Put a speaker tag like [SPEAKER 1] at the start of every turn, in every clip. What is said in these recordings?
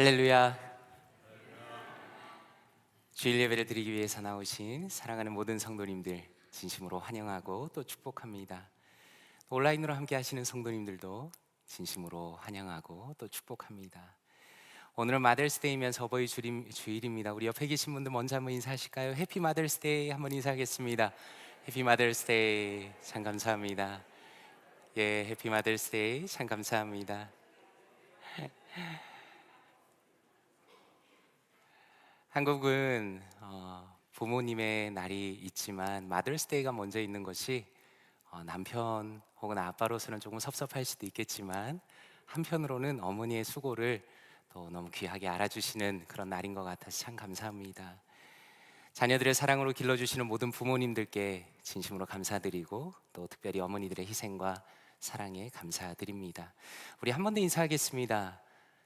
[SPEAKER 1] 할렐루야. 주일 예배를 드리기 위해서 나오신 사랑하는 모든 성도님들 진심으로 환영하고 또 축복합니다. 온라인으로 함께 하시는 성도님들도 진심으로 환영하고 또 축복합니다. 오늘은 마더스데이면서 어버이 주일입니다. 우리 옆에 계신 분들 먼저 한번 인사하실까요? 해피 마더스데이 한번 인사하겠습니다. 해피 마더스데이. 참 감사합니다. 예, 해피 마더스데이. 참 감사합니다. 한국은 부모님의 날이 있지만 마더스데이가 먼저 있는 것이 남편 혹은 아빠로서는 조금 섭섭할 수도 있겠지만 한편으로는 어머니의 수고를 또 너무 귀하게 알아주시는 그런 날인 것 같아서 참 감사합니다. 자녀들의 사랑으로 길러주시는 모든 부모님들께 진심으로 감사드리고 또 특별히 어머니들의 희생과 사랑에 감사드립니다. 우리 한 번 더 인사하겠습니다.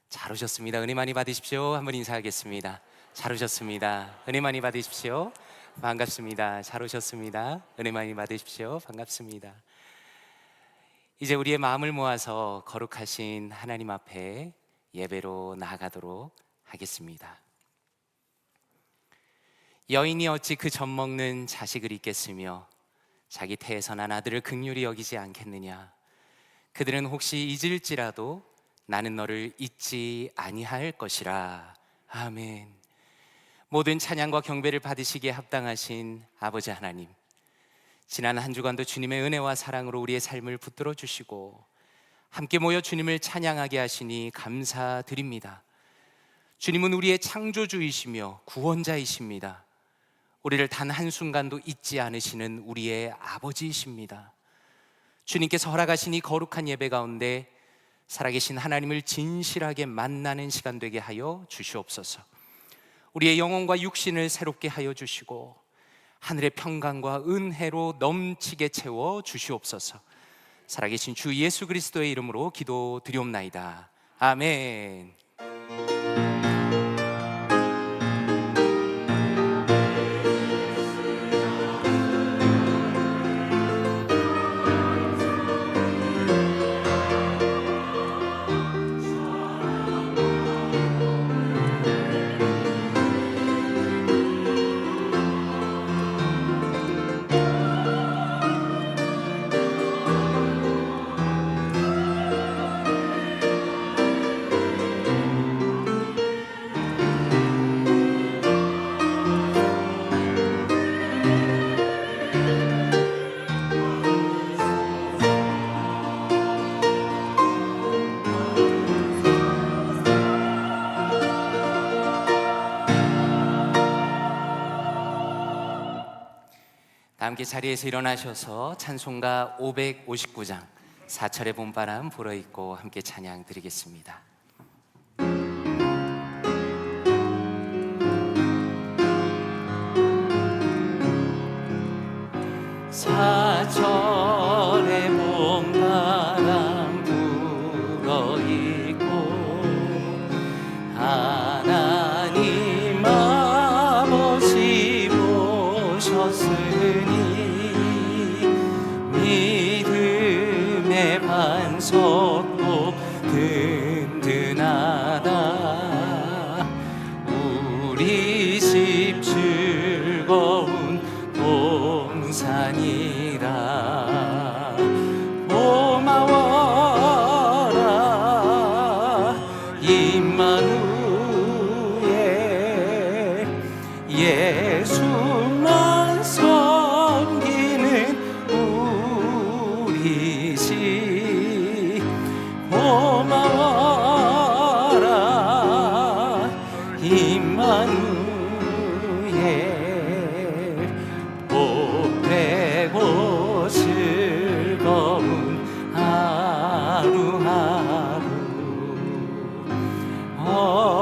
[SPEAKER 1] 잘 오셨습니다. 은혜 많이 받으십시오. 한번 인사하겠습니다. 잘 오셨습니다. 은혜 많이 받으십시오. 반갑습니다. 잘 오셨습니다. 은혜 많이 받으십시오. 반갑습니다. 이제 우리의 마음을 모아서 거룩하신 하나님 앞에 예배로 나아가도록 하겠습니다. 여인이 어찌 그 젖 먹는 자식을 잊겠으며 자기 태에서 난 아들을 긍휼히 여기지 않겠느냐. 그들은 혹시 잊을지라도 나는 너를 잊지 아니할 것이라. 아멘. 모든 찬양과 경배를 받으시기에 합당하신 아버지 하나님, 지난 한 주간도 주님의 은혜와 사랑으로 우리의 삶을 붙들어 주시고 함께 모여 주님을 찬양하게 하시니 감사드립니다. 주님은 우리의 창조주이시며 구원자이십니다. 우리를 단 한순간도 잊지 않으시는 우리의 아버지이십니다. 주님께서 허락하신 이 거룩한 예배 가운데 살아계신 하나님을 진실하게 만나는 시간 되게 하여 주시옵소서. 우리의 영혼과 육신을 새롭게 하여 주시고 하늘의 평강과 은혜로 넘치게 채워 주시옵소서. 살아계신 주 예수 그리스도의 이름으로 기도드리옵나이다. 아멘. 함께 자리에서 일어나셔서 찬송가 559장 사철의 봄바람 불어있고 함께 찬양 드리겠습니다. 사철의 봄바람 불어있고 하나님 아버지 오셨으니 믿음의 반석도 든든하다. 우리 집 즐거운 동산이라. 고마워라 임마누엘. 예수만 섬기는 우리 집. 고마워라 임마누엘. 복되고 즐거운 하루하루.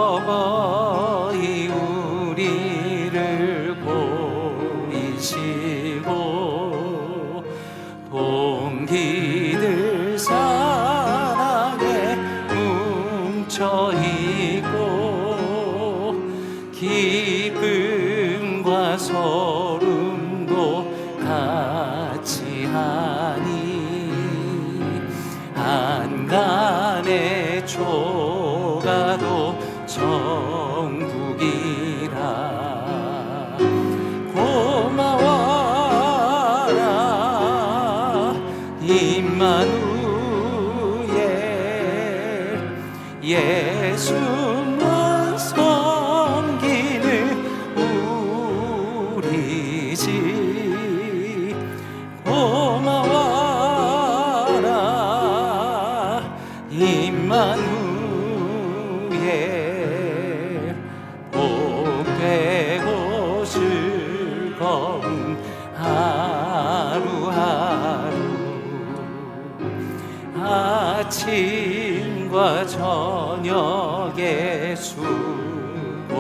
[SPEAKER 1] 어버이 우리를 보이시고 동기들 사랑에 뭉쳐있고 기쁨과 소름도 같이 하니 안간의 초가도 저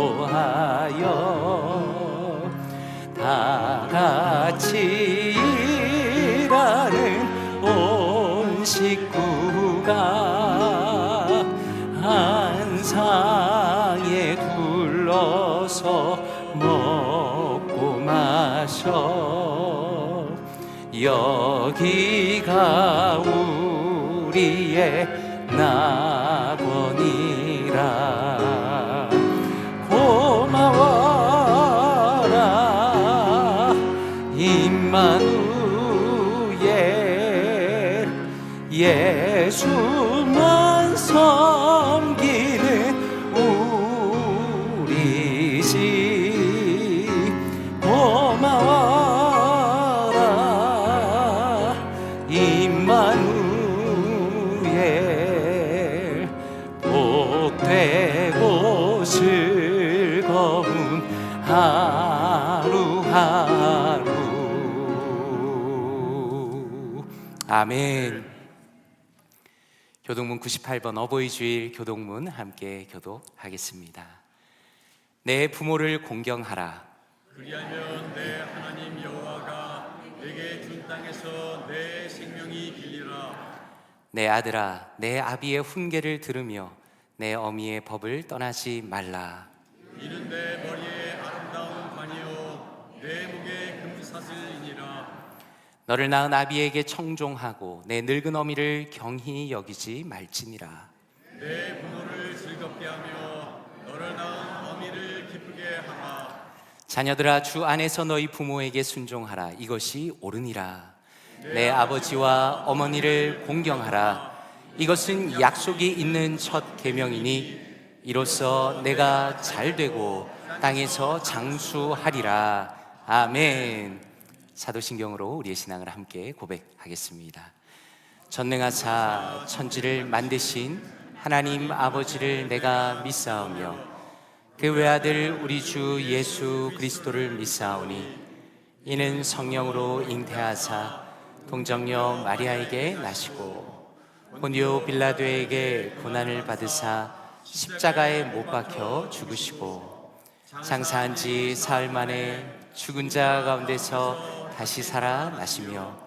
[SPEAKER 1] 인도하여 다 같이 일하는 온 식구가 한 상에 둘러서 먹고 마셔. 여기가 우리의 낙원이라. 고마워라 임마누엘, 예수만 섬기는 우리 집. 고마워라 임마누엘, 복되고 즐거운 하루하루. 아멘. 교동문 98번 어버이 주일 교동문 함께 교독하겠습니다. 내 부모를 공경하라.
[SPEAKER 2] 그리하면 내 하나님 여호와가 내게 준 땅에서 내 생명이 길리라.
[SPEAKER 1] 내 아들아, 내 아비의 훈계를 들으며 내 어미의 법을 떠나지 말라.
[SPEAKER 2] 이는 내 머리에 아름다운 관이요 내 목에 금사슬이니라.
[SPEAKER 1] 너를 낳은 아비에게 청종하고 내 늙은 어미를 경히 여기지 말지니라.
[SPEAKER 2] 내 부모를 즐겁게 하며 너를 낳은 어미를 기쁘게 하라.
[SPEAKER 1] 자녀들아, 주 안에서 너희 부모에게 순종하라. 이것이 옳으니라. 내 아버지와 어머니를 공경하라. 이것은 약속이 있는 첫 계명이니 이로써 내가 잘되고 땅에서 장수하리라. 아멘. 사도신경으로 우리의 신앙을 함께 고백하겠습니다. 전능하사 천지를 만드신 하나님 아버지를 내가 믿사오며 그 외아들 우리 주 예수 그리스도를 믿사오니 이는 성령으로 잉태하사 동정녀 마리아에게 나시고 본디오 빌라도에게 고난을 받으사 십자가에 못 박혀 죽으시고 장사한 지 사흘 만에 죽은 자 가운데서 다시 살아나시며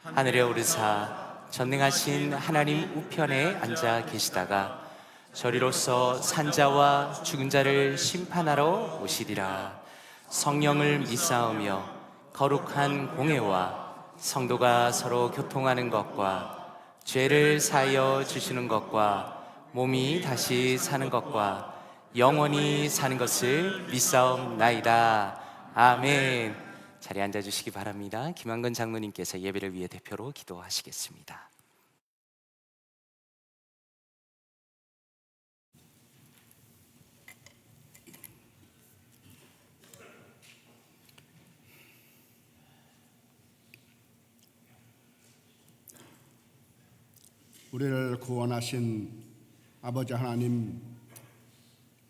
[SPEAKER 1] 하늘에 오르사 전능하신 하나님 우편에 앉아 계시다가 저리로서 산자와 죽은 자를 심판하러 오시리라. 성령을 믿사오며 거룩한 공회와 성도가 서로 교통하는 것과 죄를 사하여 주시는 것과 몸이 다시 사는 것과 영원히 사는 것을 믿사옵나이다. 아멘. 자리에 앉아주시기 바랍니다. 김한근 장로님께서 예배를 위해 대표로 기도하시겠습니다.
[SPEAKER 3] 우리를 구원하신 아버지 하나님,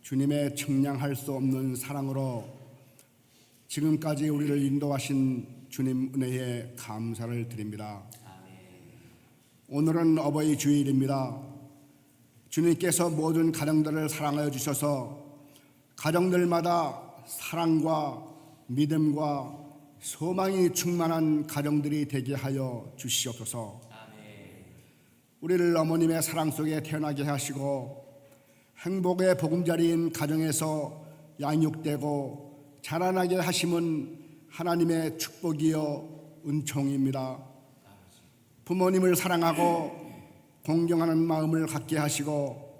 [SPEAKER 3] 주님의 측량할 수 없는 사랑으로 지금까지 우리를 인도하신 주님 은혜에 감사를 드립니다. 오늘은 어버이 주일입니다. 주님께서 모든 가정들을 사랑하여 주셔서 가정들마다 사랑과 믿음과 소망이 충만한 가정들이 되게 하여 주시옵소서. 우리를 어머님의 사랑 속에 태어나게 하시고 행복의 보금자리인 가정에서 양육되고 자라나게 하심은 하나님의 축복이요 은총입니다. 부모님을 사랑하고 공경하는 마음을 갖게 하시고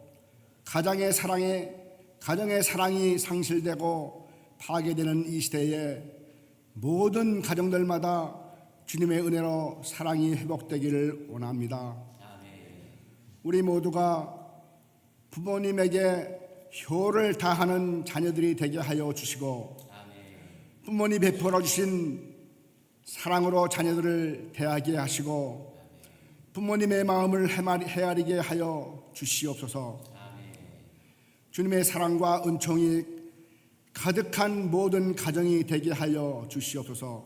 [SPEAKER 3] 가정의 사랑이 상실되고 파괴되는 이 시대에 모든 가정들마다 주님의 은혜로 사랑이 회복되기를 원합니다. 우리 모두가 부모님에게 효를 다하는 자녀들이 되게 하여 주시고 부모님 베풀어 주신 사랑으로 자녀들을 대하게 하시고 부모님의 마음을 헤아리게 하여 주시옵소서. 주님의 사랑과 은총이 가득한 모든 가정이 되게 하여 주시옵소서.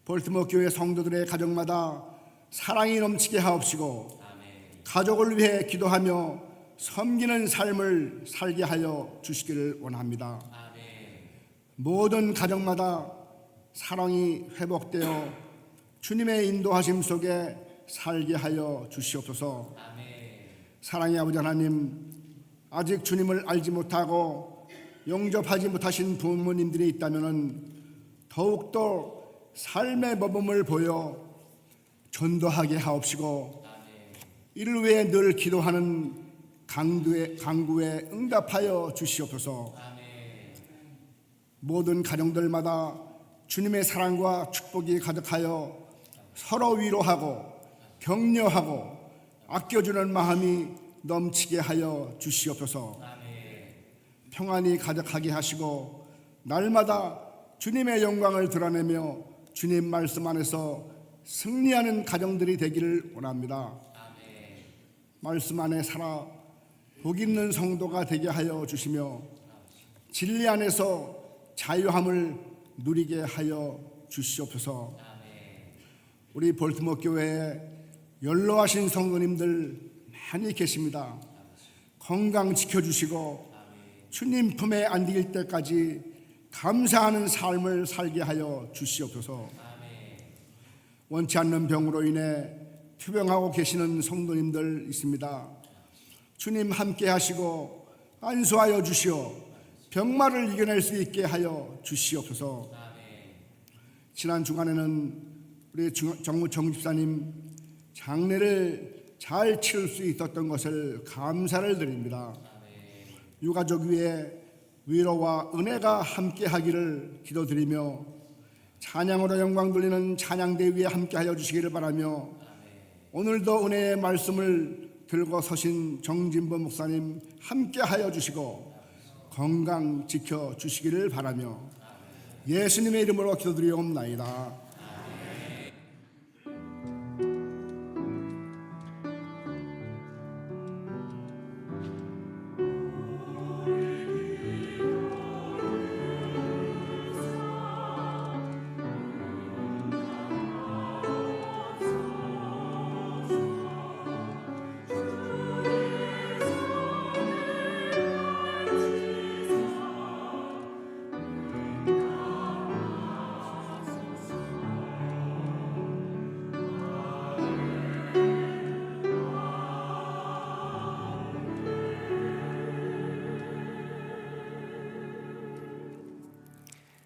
[SPEAKER 3] 볼티모어 교회 성도들의 가정마다 사랑이 넘치게 하옵시고 가족을 위해 기도하며 섬기는 삶을 살게 하여 주시기를 원합니다. 모든 가정마다 사랑이 회복되어 주님의 인도하심 속에 살게 하여 주시옵소서. 사랑의 아버지 하나님, 아직 주님을 알지 못하고 영접하지 못하신 부모님들이 있다면 더욱더 삶의 모범을 보여 전도하게 하옵시고, 이를 위해 늘 기도하는 간구에 응답하여 주시옵소서. 모든 가정들마다 주님의 사랑과 축복이 가득하여 서로 위로하고 격려하고 아껴주는 마음이 넘치게 하여 주시옵소서. 평안이 가득하게 하시고 날마다 주님의 영광을 드러내며 주님 말씀 안에서 승리하는 가정들이 되기를 원합니다. 말씀 안에 살아 복 있는 성도가 되게 하여 주시며 진리 안에서 자유함을 누리게 하여 주시옵소서. 우리 볼트모 교회에 연로하신 성도님들 많이 계십니다. 건강 지켜주시고 주님 품에 안길 때까지 감사하는 삶을 살게 하여 주시옵소서. 원치 않는 병으로 인해 투병하고 계시는 성도님들 있습니다. 주님 함께 하시고 안수하여 주시어 병마를 이겨낼 수 있게 하여 주시옵소서. 지난 주간에는 우리 정무청 집사님 장례를 잘 치를 수 있었던 것을 감사를 드립니다. 유가족 위에 위로와 은혜가 함께 하기를 기도드리며 찬양으로 영광 돌리는 찬양대 위에 함께 하여 주시기를 바라며, 오늘도 은혜의 말씀을 들고 서신 정진보 목사님 함께 하여 주시고 건강 지켜 주시기를 바라며 예수님의 이름으로 기도드리옵나이다.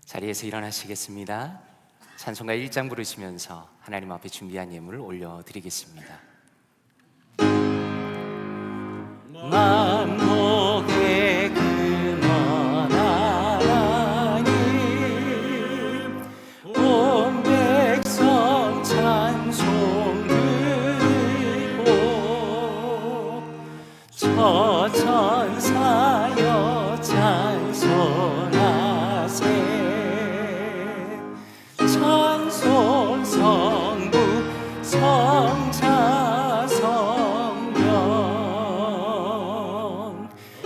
[SPEAKER 1] 자리에서 일어나시겠습니다. 찬송가 1장 부르시면서 하나님 앞에 준비한 예물을 올려드리겠습니다. 만복의 근원 하나님, 온 백성 찬송 드리고 저 천사여 찬송하세. 찬송 성부 성자 성령 아멘.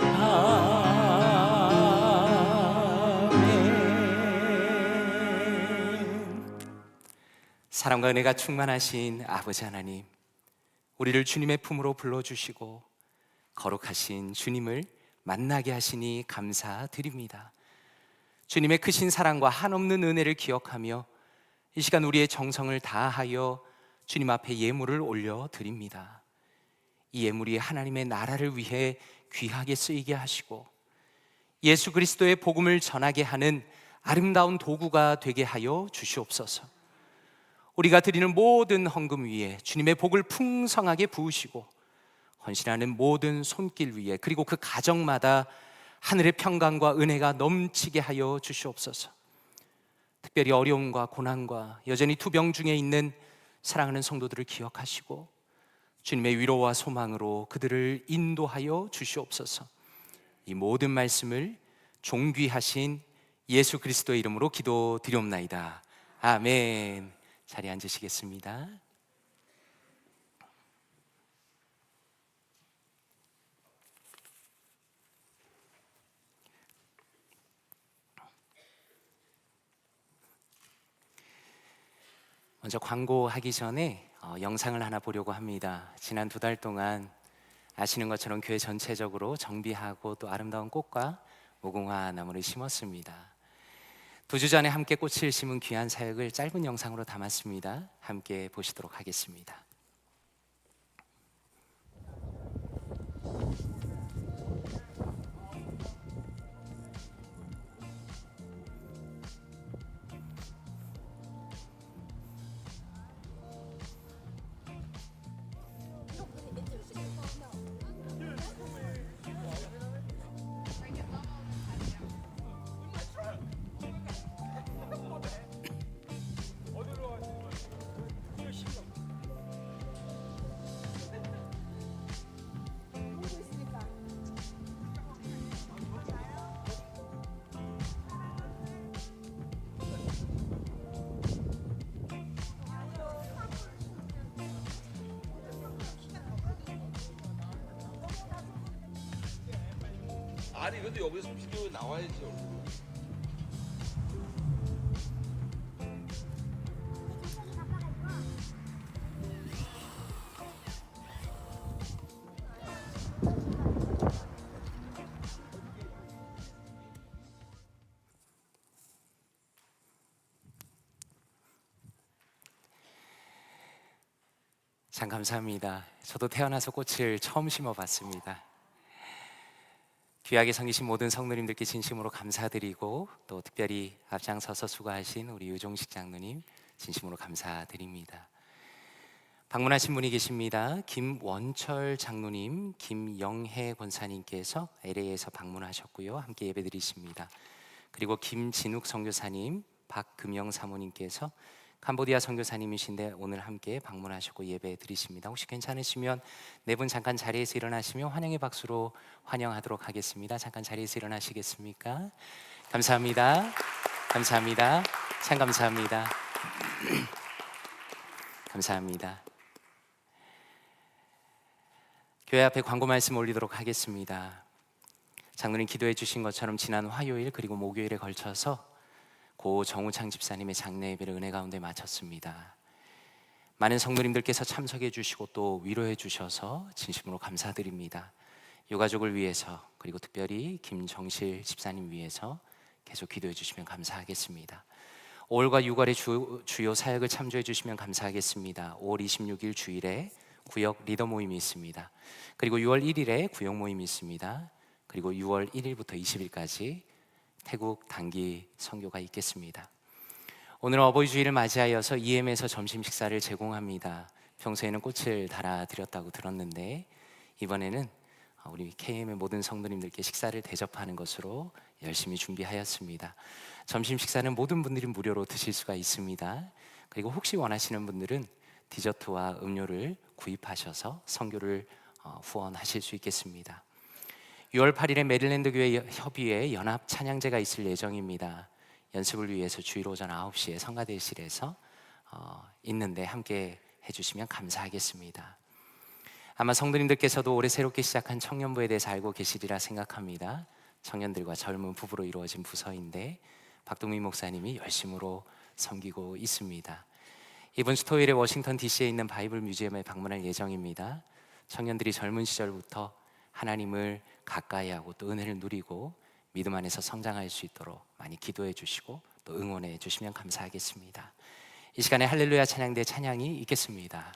[SPEAKER 1] 사랑과 은혜가 충만하신 아버지 하나님, 우리를 주님의 품으로 불러주시고 거룩하신 주님을 만나게 하시니 감사드립니다. 주님의 크신 사랑과 한없는 은혜를 기억하며 이 시간 우리의 정성을 다하여 주님 앞에 예물을 올려드립니다. 이 예물이 하나님의 나라를 위해 귀하게 쓰이게 하시고 예수 그리스도의 복음을 전하게 하는 아름다운 도구가 되게 하여 주시옵소서. 우리가 드리는 모든 헌금 위에 주님의 복을 풍성하게 부으시고 헌신하는 모든 손길 위에, 그리고 그 가정마다 하늘의 평강과 은혜가 넘치게 하여 주시옵소서. 특별히 어려움과 고난과 여전히 투병 중에 있는 사랑하는 성도들을 기억하시고 주님의 위로와 소망으로 그들을 인도하여 주시옵소서. 이 모든 말씀을 존귀하신 예수 그리스도의 이름으로 기도드리옵나이다. 아멘. 자리에 앉으시겠습니다. 먼저 광고하기 전에 영상을 하나 보려고 합니다. 지난 2달 동안 아시는 것처럼 교회 전체적으로 정비하고 또 아름다운 꽃과 무궁화 나무를 심었습니다. 2주 전에 함께 꽃을 심은 귀한 사역을 짧은 영상으로 담았습니다. 함께 보시도록 하겠습니다.
[SPEAKER 4] 아니 근데 여기서 비디오 나와야지.
[SPEAKER 1] 참 감사합니다. 저도 태어나서 꽃을 처음 심어봤습니다. 귀하게 섬기신 모든 성도님들께 진심으로 감사드리고 또 특별히 앞장서서 수고하신 우리 유종식 장로님 진심으로 감사드립니다. 방문하신 분이 계십니다. 김원철 장로님, 김영혜 권사님께서 LA에서 방문하셨고요. 함께 예배드리십니다. 그리고 김진욱 선교사님, 박금영 사모님께서 캄보디아 선교사님이신데 오늘 함께 방문하셨고 예배 드리십니다. 혹시 괜찮으시면 네 분 잠깐 자리에서 일어나시며 환영의 박수로 환영하도록 하겠습니다. 잠깐 자리에서 일어나시겠습니까? 감사합니다. 감사합니다. 참 감사합니다. 감사합니다. 교회 앞에 광고 말씀 올리도록 하겠습니다. 장로님 기도해 주신 것처럼 지난 화요일 그리고 목요일에 걸쳐서 고 정우창 집사님의 장례 예배를 은혜 가운데 마쳤습니다. 많은 성도님들께서 참석해 주시고 또 위로해 주셔서 진심으로 감사드립니다. 유가족을 위해서 그리고 특별히 김정실 집사님 위해서 계속 기도해 주시면 감사하겠습니다. 5월과 6월의 주요 사역을 참조해 주시면 감사하겠습니다. 5월 26일 주일에 구역 리더 모임이 있습니다. 그리고 6월 1일에 구역 모임이 있습니다. 그리고 6월 1일부터 20일까지 태국 단기 선교가 있겠습니다. 오늘은 어버이 주일을 맞이하여서 EM에서 점심 식사를 제공합니다. 평소에는 꽃을 달아드렸다고 들었는데 이번에는 우리 KM의 모든 성도님들께 식사를 대접하는 것으로 열심히 준비하였습니다. 점심 식사는 모든 분들이 무료로 드실 수가 있습니다. 그리고 혹시 원하시는 분들은 디저트와 음료를 구입하셔서 선교를 후원하실 수 있겠습니다. 6월 8일에 메릴랜드 교회 협의회 연합 찬양제가 있을 예정입니다. 연습을 위해서 주일 오전 9시에 성가대실에서 있는데 함께 해주시면 감사하겠습니다. 아마 성도님들께서도 올해 새롭게 시작한 청년부에 대해서 알고 계시리라 생각합니다. 청년들과 젊은 부부로 이루어진 부서인데 박동민 목사님이 열심으로 섬기고 있습니다. 이번 주 토요일에 워싱턴 DC에 있는 바이블 뮤지엄에 방문할 예정입니다. 청년들이 젊은 시절부터 하나님을 가까이 하고 또 은혜를 누리고 믿음 안에서 성장할 수 있도록 많이 기도해 주시고 또 응원해 주시면 감사하겠습니다. 이 시간에 할렐루야 찬양대 찬양이 있겠습니다.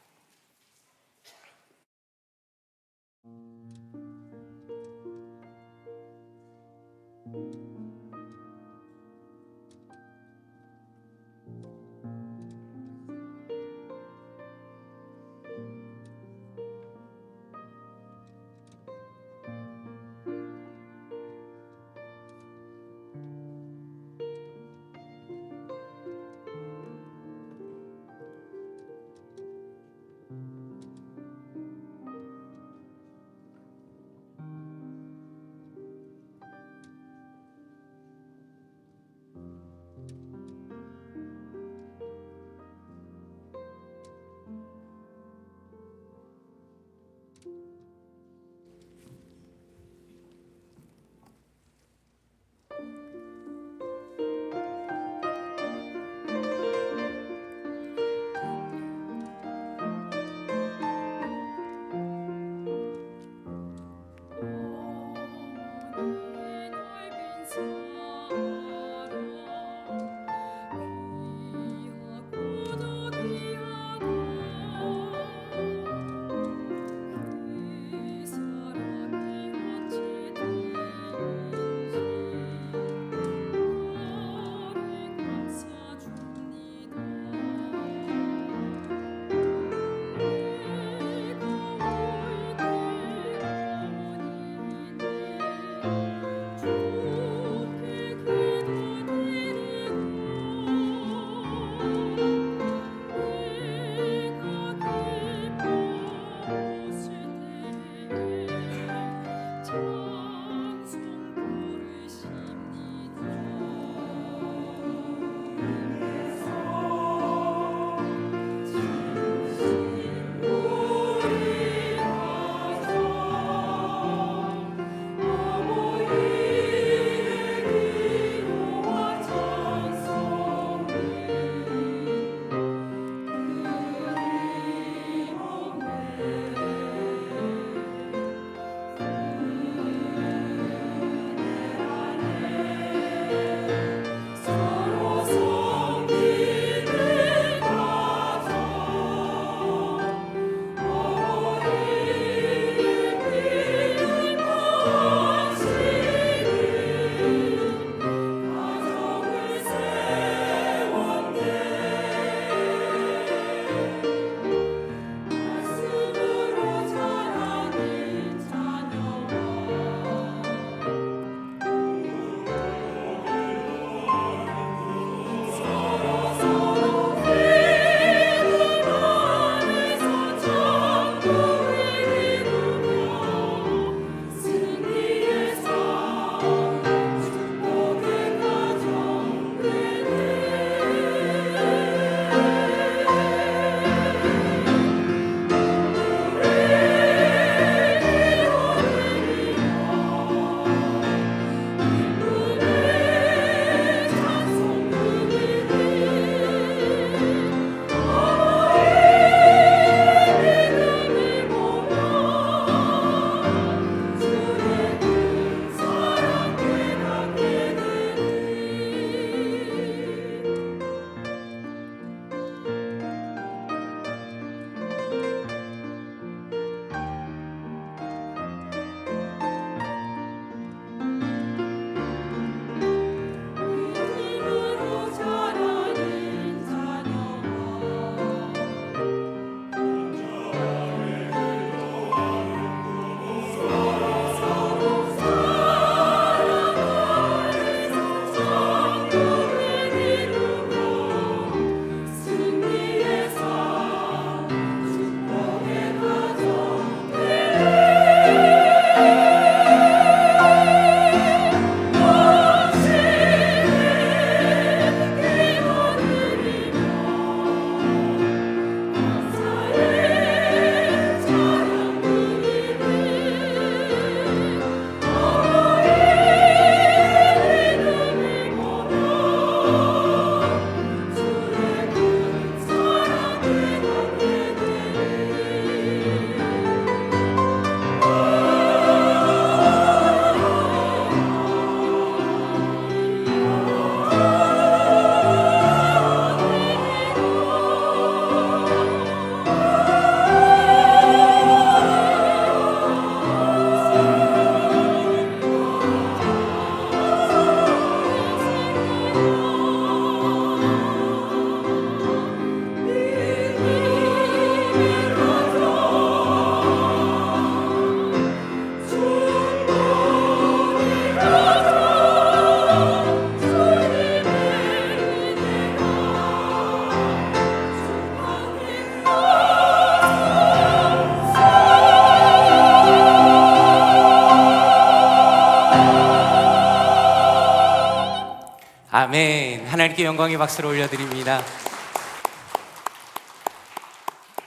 [SPEAKER 1] 아멘. 하나님께 영광의 박수를 올려드립니다.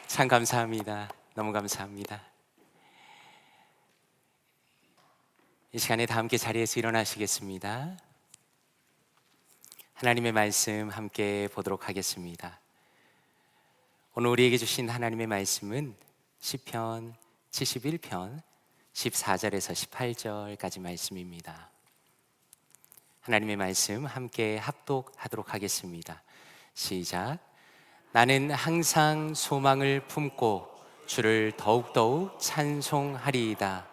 [SPEAKER 1] 참 감사합니다. 너무 감사합니다. 이 시간에 다 함께 자리에서 일어나시겠습니다. 하나님의 말씀 함께 보도록 하겠습니다. 오늘 우리에게 주신 하나님의 말씀은 시편 71편 14절에서 18절까지 말씀입니다. 하나님의 말씀 함께 합독하도록 하겠습니다. 시작. 나는 항상 소망을 품고 주를 더욱더욱 찬송하리이다.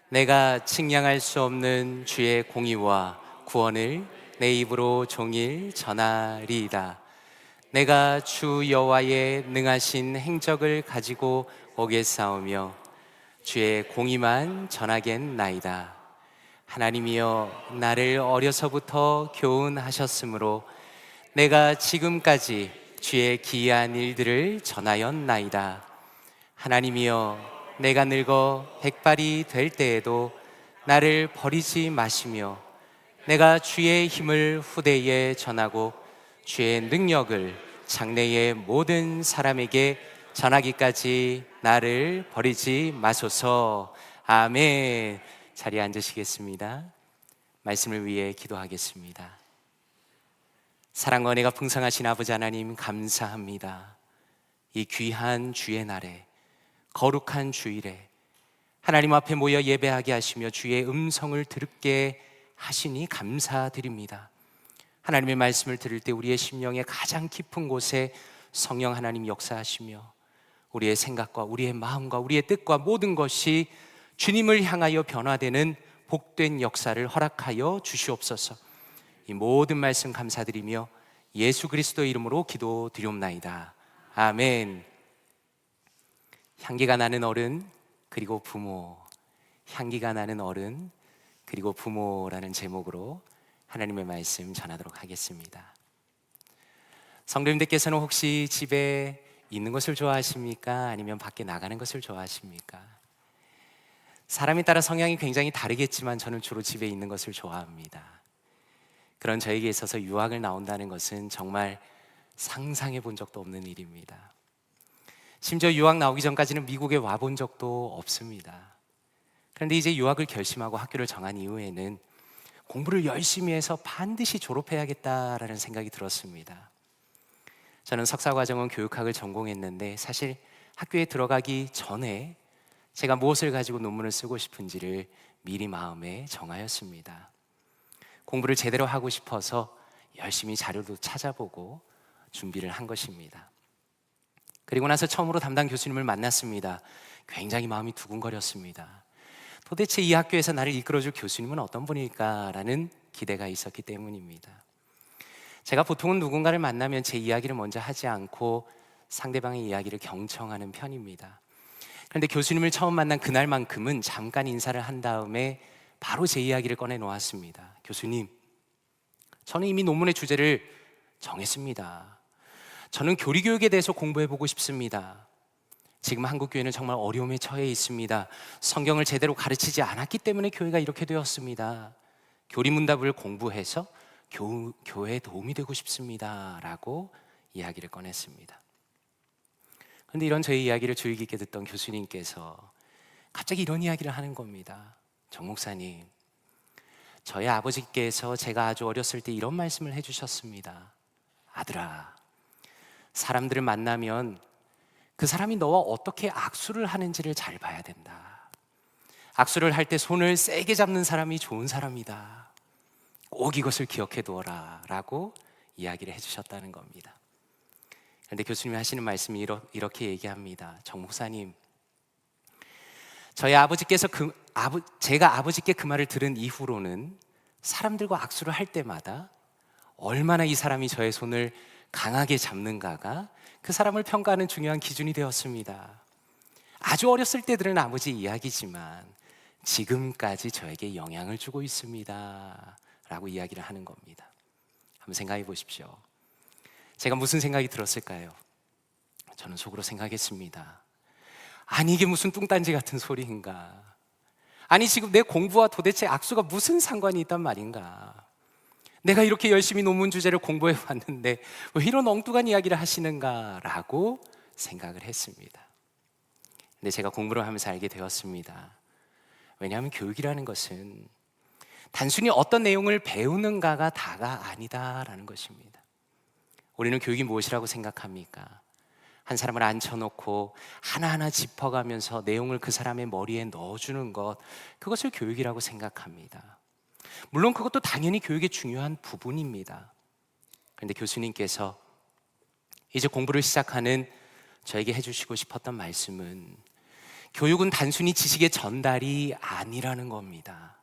[SPEAKER 1] 내가 측량할 수 없는 주의 공의와 구원을 내 입으로 종일 전하리이다. 내가 주 여호와의 능하신 행적을 가지고 오겠사오며 주의 공의만 전하겠나이다. 하나님이여, 나를 어려서부터 교훈하셨으므로 내가 지금까지 주의 기이한 일들을 전하였나이다. 하나님이여, 내가 늙어 백발이 될 때에도 나를 버리지 마시며 내가 주의 힘을 후대에 전하고 주의 능력을 장래의 모든 사람에게 전하기까지 나를 버리지 마소서. 아멘. 자리에 앉으시겠습니다. 말씀을 위해 기도하겠습니다. 사랑과 은혜가 풍성하신 아버지 하나님, 감사합니다. 이 귀한 주의 날에, 거룩한 주일에 하나님 앞에 모여 예배하게 하시며 주의 음성을 듣게 하시니 감사드립니다. 하나님의 말씀을 들을 때 우리의 심령의 가장 깊은 곳에 성령 하나님 역사하시며 우리의 생각과 우리의 마음과 우리의 뜻과 모든 것이 주님을 향하여 변화되는 복된 역사를 허락하여 주시옵소서. 이 모든 말씀 감사드리며 예수 그리스도의 이름으로 기도드리옵나이다. 아멘. 향기가 나는 어른 그리고 부모, 향기가 나는 어른 그리고 부모라는 제목으로 하나님의 말씀 전하도록 하겠습니다. 성도님들께서는 혹시 집에 있는 것을 좋아하십니까? 아니면 밖에 나가는 것을 좋아하십니까? 사람에 따라 성향이 굉장히 다르겠지만 저는 주로 집에 있는 것을 좋아합니다. 그런 저에게 있어서 유학을 나온다는 것은 정말 상상해 본 적도 없는 일입니다. 심지어 유학 나오기 전까지는 미국에 와본 적도 없습니다. 그런데 이제 유학을 결심하고 학교를 정한 이후에는 공부를 열심히 해서 반드시 졸업해야겠다라는 생각이 들었습니다. 저는 석사과정은 교육학을 전공했는데 사실 학교에 들어가기 전에 제가 무엇을 가지고 논문을 쓰고 싶은지를 미리 마음에 정하였습니다. 공부를 제대로 하고 싶어서 열심히 자료도 찾아보고 준비를 한 것입니다. 그리고 나서 처음으로 담당 교수님을 만났습니다. 굉장히 마음이 두근거렸습니다. 도대체 이 학교에서 나를 이끌어줄 교수님은 어떤 분일까라는 기대가 있었기 때문입니다. 제가 보통은 누군가를 만나면 제 이야기를 먼저 하지 않고 상대방의 이야기를 경청하는 편입니다. 그런데 교수님을 처음 만난 그날만큼은 잠깐 인사를 한 다음에 바로 제 이야기를 꺼내 놓았습니다. 교수님, 저는 이미 논문의 주제를 정했습니다. 저는 교리교육에 대해서 공부해보고 싶습니다. 지금 한국교회는 정말 어려움에 처해 있습니다. 성경을 제대로 가르치지 않았기 때문에 교회가 이렇게 되었습니다. 교리문답을 공부해서 교회에 도움이 되고 싶습니다 라고 이야기를 꺼냈습니다. 그런데 이런 저의 이야기를 주의 깊게 듣던 교수님께서 갑자기 이런 이야기를 하는 겁니다. 정 목사님, 저희 아버지께서 제가 아주 어렸을 때 이런 말씀을 해주셨습니다. 아들아, 사람들을 만나면 그 사람이 너와 어떻게 악수를 하는지를 잘 봐야 된다. 악수를 할 때 손을 세게 잡는 사람이 좋은 사람이다. 꼭 이것을 기억해 두어라 라고 이야기를 해주셨다는 겁니다. 그런데 교수님이 하시는 말씀이 이렇게 얘기합니다. 정 목사님, 저희 아버지께서 제가 아버지께 그 말을 들은 이후로는 사람들과 악수를 할 때마다 얼마나 이 사람이 저의 손을 강하게 잡는가가 그 사람을 평가하는 중요한 기준이 되었습니다. 아주 어렸을 때들은 아버지 이야기지만 지금까지 저에게 영향을 주고 있습니다 라고 이야기를 하는 겁니다. 한번 생각해 보십시오. 제가 무슨 생각이 들었을까요? 저는 속으로 생각했습니다. 아니 이게 무슨 뚱딴지 같은 소리인가? 아니 지금 내 공부와 도대체 악수가 무슨 상관이 있단 말인가? 내가 이렇게 열심히 논문 주제를 공부해 왔는데 왜 이런 엉뚱한 이야기를 하시는가? 라고 생각을 했습니다. 근데 제가 공부를 하면서 알게 되었습니다. 왜냐하면 교육이라는 것은 단순히 어떤 내용을 배우는가가 다가 아니다라는 것입니다. 우리는 교육이 무엇이라고 생각합니까? 한 사람을 앉혀놓고 하나하나 짚어가면서 내용을 그 사람의 머리에 넣어주는 것, 그것을 교육이라고 생각합니다. 물론 그것도 당연히 교육의 중요한 부분입니다. 그런데 교수님께서 이제 공부를 시작하는 저에게 해주시고 싶었던 말씀은 교육은 단순히 지식의 전달이 아니라는 겁니다.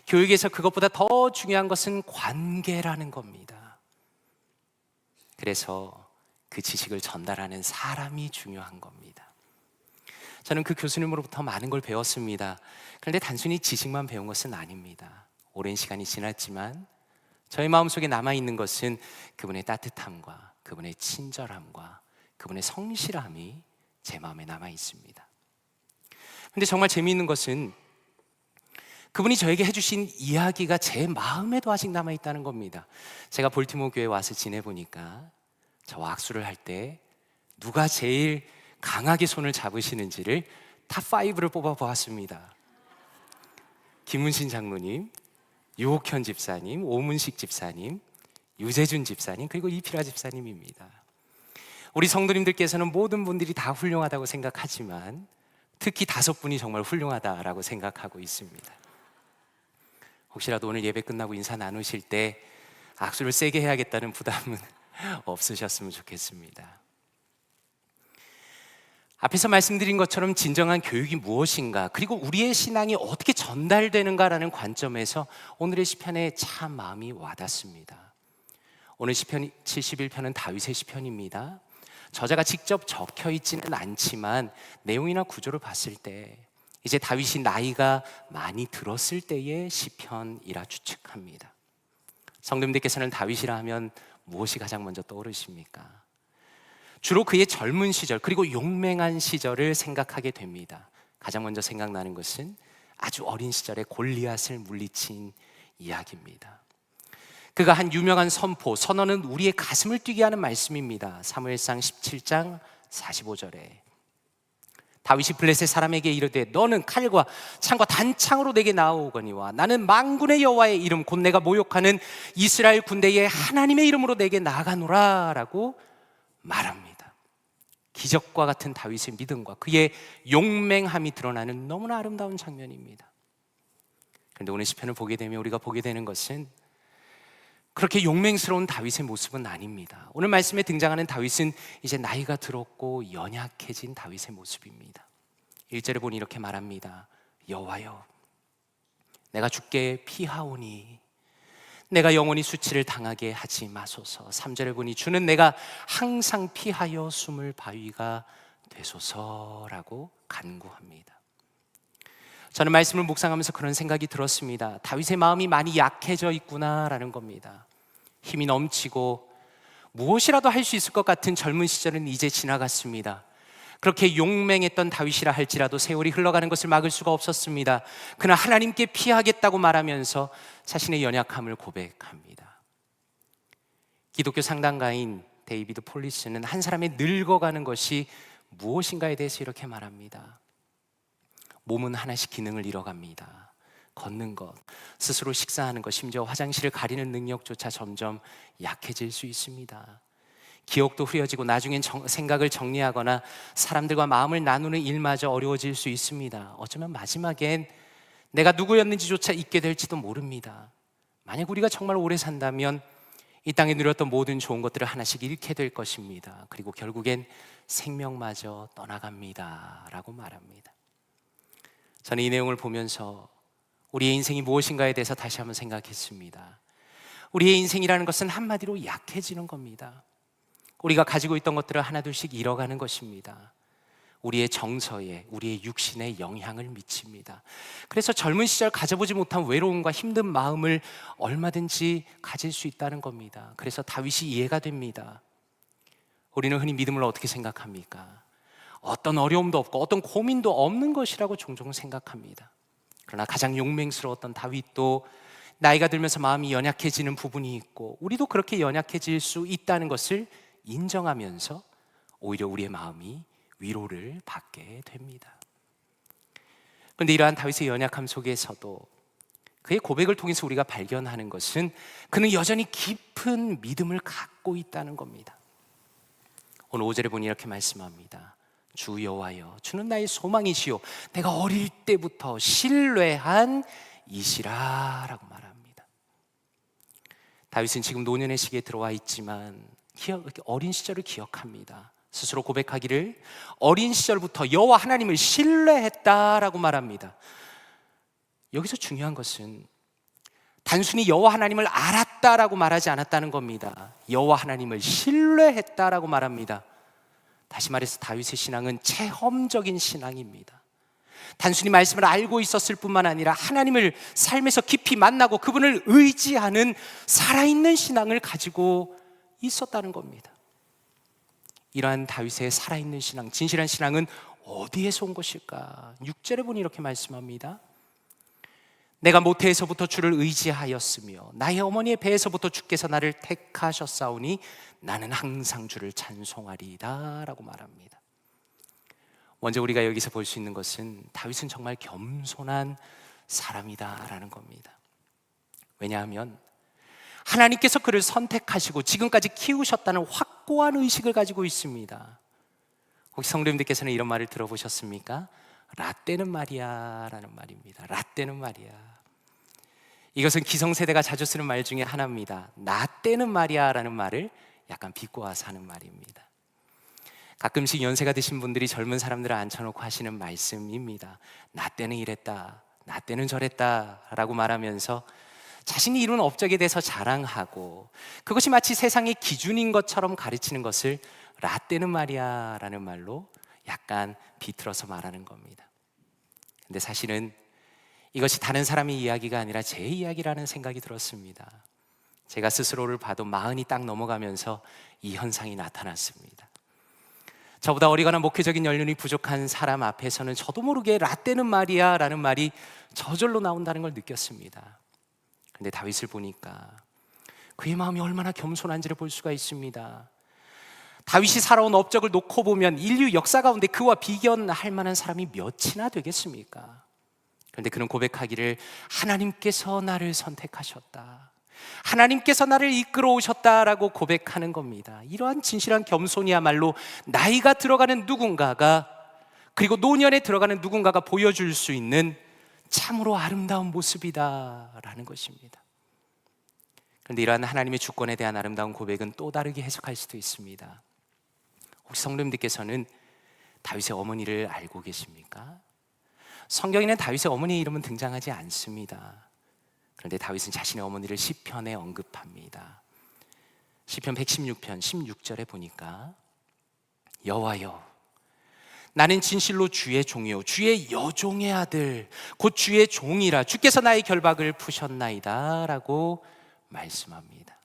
[SPEAKER 1] 교육에서 그것보다 더 중요한 것은 관계라는 겁니다. 그래서 그 지식을 전달하는 사람이 중요한 겁니다. 저는 그 교수님으로부터 많은 걸 배웠습니다. 그런데 단순히 지식만 배운 것은 아닙니다. 오랜 시간이 지났지만 저의 마음속에 남아있는 것은 그분의 따뜻함과 그분의 친절함과 그분의 성실함이 제 마음에 남아있습니다. 근데 정말 재미있는 것은 그분이 저에게 해주신 이야기가 제 마음에도 아직 남아있다는 겁니다. 제가 볼티모어 교회에 와서 지내보니까 저와 악수를 할 때 누가 제일 강하게 손을 잡으시는지를 탑5를 뽑아보았습니다. 김은신 장로님, 유옥현 집사님, 오문식 집사님, 유재준 집사님, 그리고 이필아 집사님입니다. 우리 성도님들께서는 모든 분들이 다 훌륭하다고 생각하지만 특히 5분이 정말 훌륭하다라고 생각하고 있습니다. 혹시라도 오늘 예배 끝나고 인사 나누실 때 악수를 세게 해야겠다는 부담은 없으셨으면 좋겠습니다. 앞에서 말씀드린 것처럼 진정한 교육이 무엇인가, 그리고 우리의 신앙이 어떻게 전달되는가라는 관점에서 오늘의 시편에 참 마음이 와닿습니다. 오늘 시편 71편은 다윗의 시편입니다. 저자가 직접 적혀 있지는 않지만 내용이나 구조를 봤을 때 이제 다윗이 나이가 많이 들었을 때의 시편이라 추측합니다. 성도님들께서는 다윗이라 하면 무엇이 가장 먼저 떠오르십니까? 주로 그의 젊은 시절 그리고 용맹한 시절을 생각하게 됩니다. 가장 먼저 생각나는 것은 아주 어린 시절에 골리앗을 물리친 이야기입니다. 그가 한 유명한 선언은 우리의 가슴을 뛰게 하는 말씀입니다. 사무엘상 17장 45절에 다윗이 블레셋 사람에게 이르되 너는 칼과 창과 단창으로 내게 나아오거니와 나는 만군의 여호와의 이름 곧 내가 모욕하는 이스라엘 군대의 하나님의 이름으로 내게 나아가노라 라고 말합니다. 기적과 같은 다윗의 믿음과 그의 용맹함이 드러나는 너무나 아름다운 장면입니다. 그런데 오늘 시편을 보게 되면 우리가 보게 되는 것은 그렇게 용맹스러운 다윗의 모습은 아닙니다. 오늘 말씀에 등장하는 다윗은 이제 나이가 들었고 연약해진 다윗의 모습입니다. 1절에 보니 이렇게 말합니다. 여호와여 내가 주께 피하오니 내가 영원히 수치를 당하게 하지 마소서. 3절에 보니 주는 내가 항상 피하여 숨을 바위가 되소서라고 간구합니다. 저는 말씀을 묵상하면서 그런 생각이 들었습니다. 다윗의 마음이 많이 약해져 있구나라는 겁니다. 힘이 넘치고 무엇이라도 할 수 있을 것 같은 젊은 시절은 이제 지나갔습니다. 그렇게 용맹했던 다윗이라 할지라도 세월이 흘러가는 것을 막을 수가 없었습니다. 그러나 하나님께 피하겠다고 말하면서 자신의 연약함을 고백합니다. 기독교 상담가인 데이비드 폴리스는 한 사람의 늙어가는 것이 무엇인가에 대해서 이렇게 말합니다. 몸은 하나씩 기능을 잃어갑니다. 걷는 것, 스스로 식사하는 것, 심지어 화장실을 가리는 능력조차 점점 약해질 수 있습니다. 기억도 흐려지고 나중엔 생각을 정리하거나 사람들과 마음을 나누는 일마저 어려워질 수 있습니다. 어쩌면 마지막엔 내가 누구였는지조차 잊게 될지도 모릅니다. 만약 우리가 정말 오래 산다면 이 땅에 누렸던 모든 좋은 것들을 하나씩 잃게 될 것입니다. 그리고 결국엔 생명마저 떠나갑니다 라고 말합니다. 저는 이 내용을 보면서 우리의 인생이 무엇인가에 대해서 다시 한번 생각했습니다. 우리의 인생이라는 것은 한마디로 약해지는 겁니다. 우리가 가지고 있던 것들을 하나둘씩 잃어가는 것입니다. 우리의 정서에, 우리의 육신에 영향을 미칩니다. 그래서 젊은 시절 가져보지 못한 외로움과 힘든 마음을 얼마든지 가질 수 있다는 겁니다. 그래서 다윗이 이해가 됩니다. 우리는 흔히 믿음을 어떻게 생각합니까? 어떤 어려움도 없고 어떤 고민도 없는 것이라고 종종 생각합니다. 그러나 가장 용맹스러웠던 다윗도 나이가 들면서 마음이 연약해지는 부분이 있고, 우리도 그렇게 연약해질 수 있다는 것을 인정하면서 오히려 우리의 마음이 위로를 받게 됩니다. 그런데 이러한 다윗의 연약함 속에서도 그의 고백을 통해서 우리가 발견하는 것은 그는 여전히 깊은 믿음을 갖고 있다는 겁니다. 오늘 5절에 보니 이렇게 말씀합니다. 주 여호와여, 주는 나의 소망이시요 내가 어릴 때부터 신뢰한 이시라 라고 말합니다. 다윗은 지금 노년의 시기에 들어와 있지만 어린 시절을 기억합니다. 스스로 고백하기를 어린 시절부터 여호와 하나님을 신뢰했다라고 말합니다. 여기서 중요한 것은 단순히 여호와 하나님을 알았다라고 말하지 않았다는 겁니다. 여호와 하나님을 신뢰했다라고 말합니다. 다시 말해서 다윗의 신앙은 체험적인 신앙입니다. 단순히 말씀을 알고 있었을 뿐만 아니라 하나님을 삶에서 깊이 만나고 그분을 의지하는 살아있는 신앙을 가지고 있었다는 겁니다. 이러한 다윗의 살아있는 신앙, 진실한 신앙은 어디에서 온 것일까? 6절에 보니 이렇게 말씀합니다. 내가 모태에서부터 주를 의지하였으며 나의 어머니의 배에서부터 주께서 나를 택하셨사오니 나는 항상 주를 찬송하리이다 라고 말합니다. 먼저 우리가 여기서 볼 수 있는 것은 다윗은 정말 겸손한 사람이다 라는 겁니다. 왜냐하면 하나님께서 그를 선택하시고 지금까지 키우셨다는 확고한 의식을 가지고 있습니다. 혹시 성도님들께서는 이런 말을 들어보셨습니까? 라떼는 말이야 라는 말입니다. 라떼는 말이야. 이것은 기성세대가 자주 쓰는 말 중에 하나입니다. 나 때는 말이야 라는 말을 약간 비꼬아서 하는 말입니다. 가끔씩 연세가 드신 분들이 젊은 사람들을 앉혀놓고 하시는 말씀입니다. 나 때는 이랬다, 나 때는 저랬다 라고 말하면서 자신이 이룬 업적에 대해서 자랑하고 그것이 마치 세상의 기준인 것처럼 가르치는 것을 라떼는 말이야 라는 말로 약간 비틀어서 말하는 겁니다. 근데 사실은 이것이 다른 사람의 이야기가 아니라 제 이야기라는 생각이 들었습니다. 제가 스스로를 봐도 40이 딱 넘어가면서 이 현상이 나타났습니다. 저보다 어리거나 목회적인 연륜이 부족한 사람 앞에서는 저도 모르게 라떼는 말이야 라는 말이 저절로 나온다는 걸 느꼈습니다. 근데 다윗을 보니까 그의 마음이 얼마나 겸손한지를 볼 수가 있습니다. 다윗이 살아온 업적을 놓고 보면 인류 역사 가운데 그와 비견할 만한 사람이 몇이나 되겠습니까? 그런데 그는 고백하기를 하나님께서 나를 선택하셨다, 하나님께서 나를 이끌어 오셨다라고 고백하는 겁니다. 이러한 진실한 겸손이야말로 나이가 들어가는 누군가가, 그리고 노년에 들어가는 누군가가 보여줄 수 있는 참으로 아름다운 모습이다라는 것입니다. 그런데 이러한 하나님의 주권에 대한 아름다운 고백은 또 다르게 해석할 수도 있습니다. 혹시 성도님들께서는 다윗의 어머니를 알고 계십니까? 성경에는 다윗의 어머니의 이름은 등장하지 않습니다. 그런데 다윗은 자신의 어머니를 시편에 언급합니다. 시편 116편 16절에 보니까 여호와여, 나는 진실로 주의 종이요 주의 여종의 아들 곧 주의 종이라 주께서 나의 결박을 푸셨나이다 라고 말씀합니다.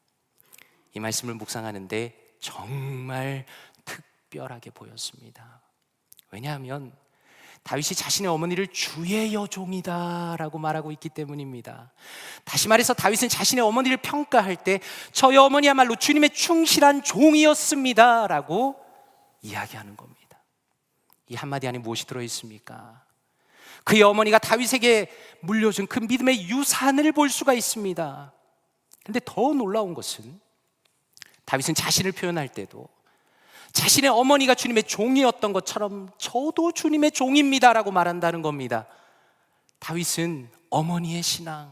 [SPEAKER 1] 이 말씀을 묵상하는데 정말 특별하게 보였습니다. 왜냐하면 다윗이 자신의 어머니를 주의 여종이다 라고 말하고 있기 때문입니다. 다시 말해서 다윗은 자신의 어머니를 평가할 때 저의 어머니야말로 주님의 충실한 종이었습니다 라고 이야기하는 겁니다. 이 한마디 안에 무엇이 들어있습니까? 그의 어머니가 다윗에게 물려준 그 믿음의 유산을 볼 수가 있습니다. 그런데 더 놀라운 것은 다윗은 자신을 표현할 때도 자신의 어머니가 주님의 종이었던 것처럼 저도 주님의 종입니다 라고 말한다는 겁니다. 다윗은 어머니의 신앙,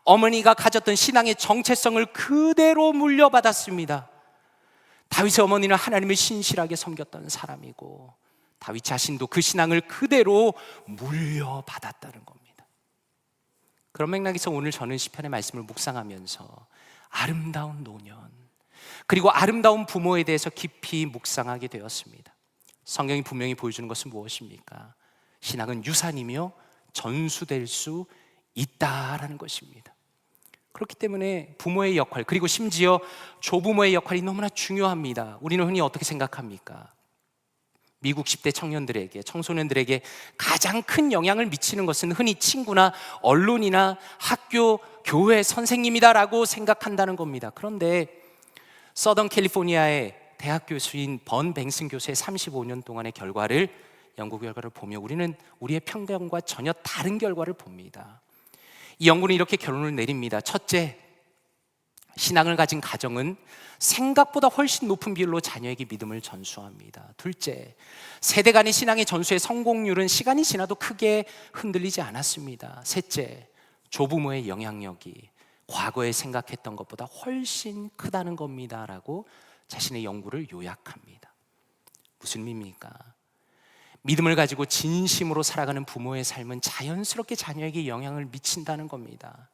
[SPEAKER 1] 어머니가 가졌던 신앙의 정체성을 그대로 물려받았습니다. 다윗의 어머니는 하나님을 신실하게 섬겼던 사람이고 다윗 자신도 그 신앙을 그대로 물려받았다는 겁니다. 그런 맥락에서 오늘 저는 시편의 말씀을 묵상하면서 아름다운 노년, 그리고 아름다운 부모에 대해서 깊이 묵상하게 되었습니다. 성경이 분명히 보여주는 것은 무엇입니까? 신앙은 유산이며 전수될 수 있다라는 것입니다. 그렇기 때문에 부모의 역할, 그리고 심지어 조부모의 역할이 너무나 중요합니다. 우리는 흔히 어떻게 생각합니까? 미국 10대 청년들에게, 청소년들에게 가장 큰 영향을 미치는 것은 흔히 친구나 언론이나 학교, 교회 선생님이다라고 생각한다는 겁니다. 그런데 서던 캘리포니아의 대학 교수인 번 뱅슨 교수의 35년 동안의 결과를, 연구 결과를 보며 우리는 우리의 편견과 전혀 다른 결과를 봅니다. 이 연구는 이렇게 결론을 내립니다. 첫째, 신앙을 가진 가정은 생각보다 훨씬 높은 비율로 자녀에게 믿음을 전수합니다. 둘째, 세대 간의 신앙의 전수의 성공률은 시간이 지나도 크게 흔들리지 않았습니다. 셋째, 조부모의 영향력이 과거에 생각했던 것보다 훨씬 크다는 겁니다 라고 자신의 연구를 요약합니다. 무슨 의미입니까? 믿음을 가지고 진심으로 살아가는 부모의 삶은 자연스럽게 자녀에게 영향을 미친다는 겁니다.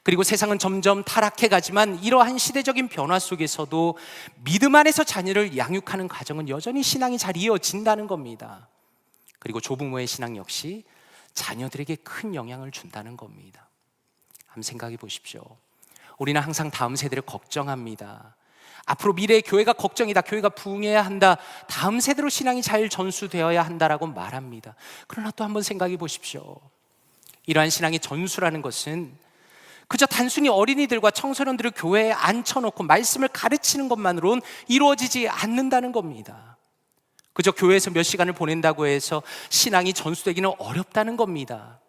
[SPEAKER 1] 그리고 세상은 점점 타락해 가지만 이러한 시대적인 변화 속에서도 믿음 안에서 자녀를 양육하는 가정은 여전히 신앙이 잘 이어진다는 겁니다. 그리고 조부모의 신앙 역시 자녀들에게 큰 영향을 준다는 겁니다. 한번 생각해 보십시오. 우리는 항상 다음 세대를 걱정합니다. 앞으로 미래의 교회가 걱정이다, 교회가 부흥해야 한다, 다음 세대로 신앙이 잘 전수되어야 한다라고 말합니다. 그러나 또 한번 생각해 보십시오. 이러한 신앙의 전수라는 것은 그저 단순히 어린이들과 청소년들을 교회에 앉혀놓고 말씀을 가르치는 것만으로는 이루어지지 않는다는 겁니다. 그저 교회에서 몇 시간을 보낸다고 해서 신앙이 전수되기는 어렵다는 겁니다.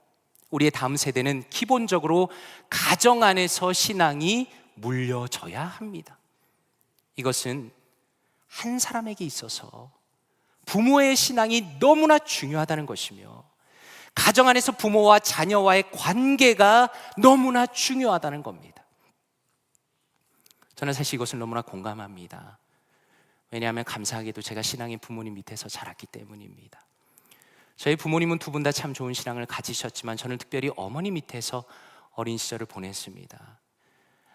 [SPEAKER 1] 우리의 다음 세대는 기본적으로 가정 안에서 신앙이 물려져야 합니다. 이것은 한 사람에게 있어서 부모의 신앙이 너무나 중요하다는 것이며, 가정 안에서 부모와 자녀와의 관계가 너무나 중요하다는 겁니다. 저는 사실 이것을 너무나 공감합니다. 왜냐하면 감사하게도 제가 신앙의 부모님 밑에서 자랐기 때문입니다. 저희 부모님은 두 분 다 참 좋은 신앙을 가지셨지만 저는 특별히 어머니 밑에서 어린 시절을 보냈습니다.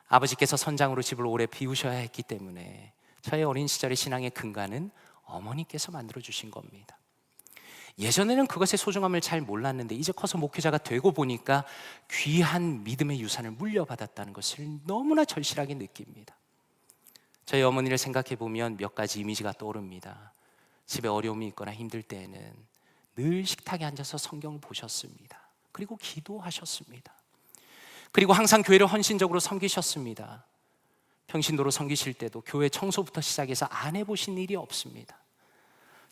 [SPEAKER 1] 아버지께서 선장으로 집을 오래 비우셔야 했기 때문에 저의 어린 시절의 신앙의 근간은 어머니께서 만들어주신 겁니다. 예전에는 그것의 소중함을 잘 몰랐는데 이제 커서 목회자가 되고 보니까 귀한 믿음의 유산을 물려받았다는 것을 너무나 절실하게 느낍니다. 저희 어머니를 생각해 보면 몇 가지 이미지가 떠오릅니다. 집에 어려움이 있거나 힘들 때에는 늘 식탁에 앉아서 성경을 보셨습니다. 그리고 기도하셨습니다. 그리고 항상 교회를 헌신적으로 섬기셨습니다. 평신도로 섬기실 때도 교회 청소부터 시작해서 안 해보신 일이 없습니다.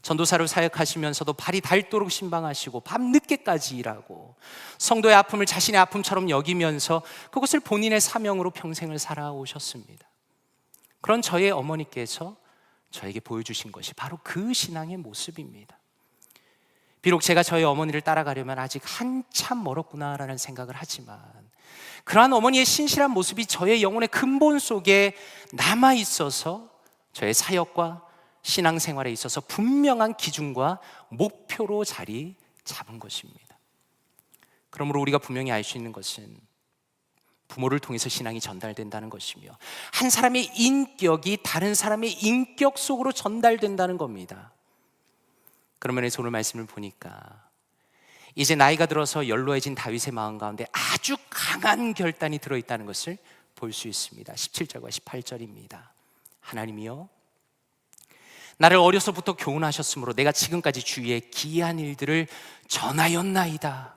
[SPEAKER 1] 전도사로 사역하시면서도 발이 닳도록 신방하시고 밤늦게까지 일하고 성도의 아픔을 자신의 아픔처럼 여기면서 그것을 본인의 사명으로 평생을 살아오셨습니다. 그런 저의 어머니께서 저에게 보여주신 것이 바로 그 신앙의 모습입니다. 비록 제가 저희 어머니를 따라가려면 아직 한참 멀었구나라는 생각을 하지만 그러한 어머니의 신실한 모습이 저의 영혼의 근본 속에 남아있어서 저의 사역과 신앙생활에 있어서 분명한 기준과 목표로 자리 잡은 것입니다. 그러므로 우리가 분명히 알 수 있는 것은 부모를 통해서 신앙이 전달된다는 것이며 한 사람의 인격이 다른 사람의 인격 속으로 전달된다는 겁니다. 그런 면에서 오늘 말씀을 보니까 이제 나이가 들어서 연로해진 다윗의 마음 가운데 아주 강한 결단이 들어있다는 것을 볼 수 있습니다. 17절과 18절입니다. 하나님이여, 나를 어려서부터 교훈하셨으므로 내가 지금까지 주위에 기이한 일들을 전하였나이다.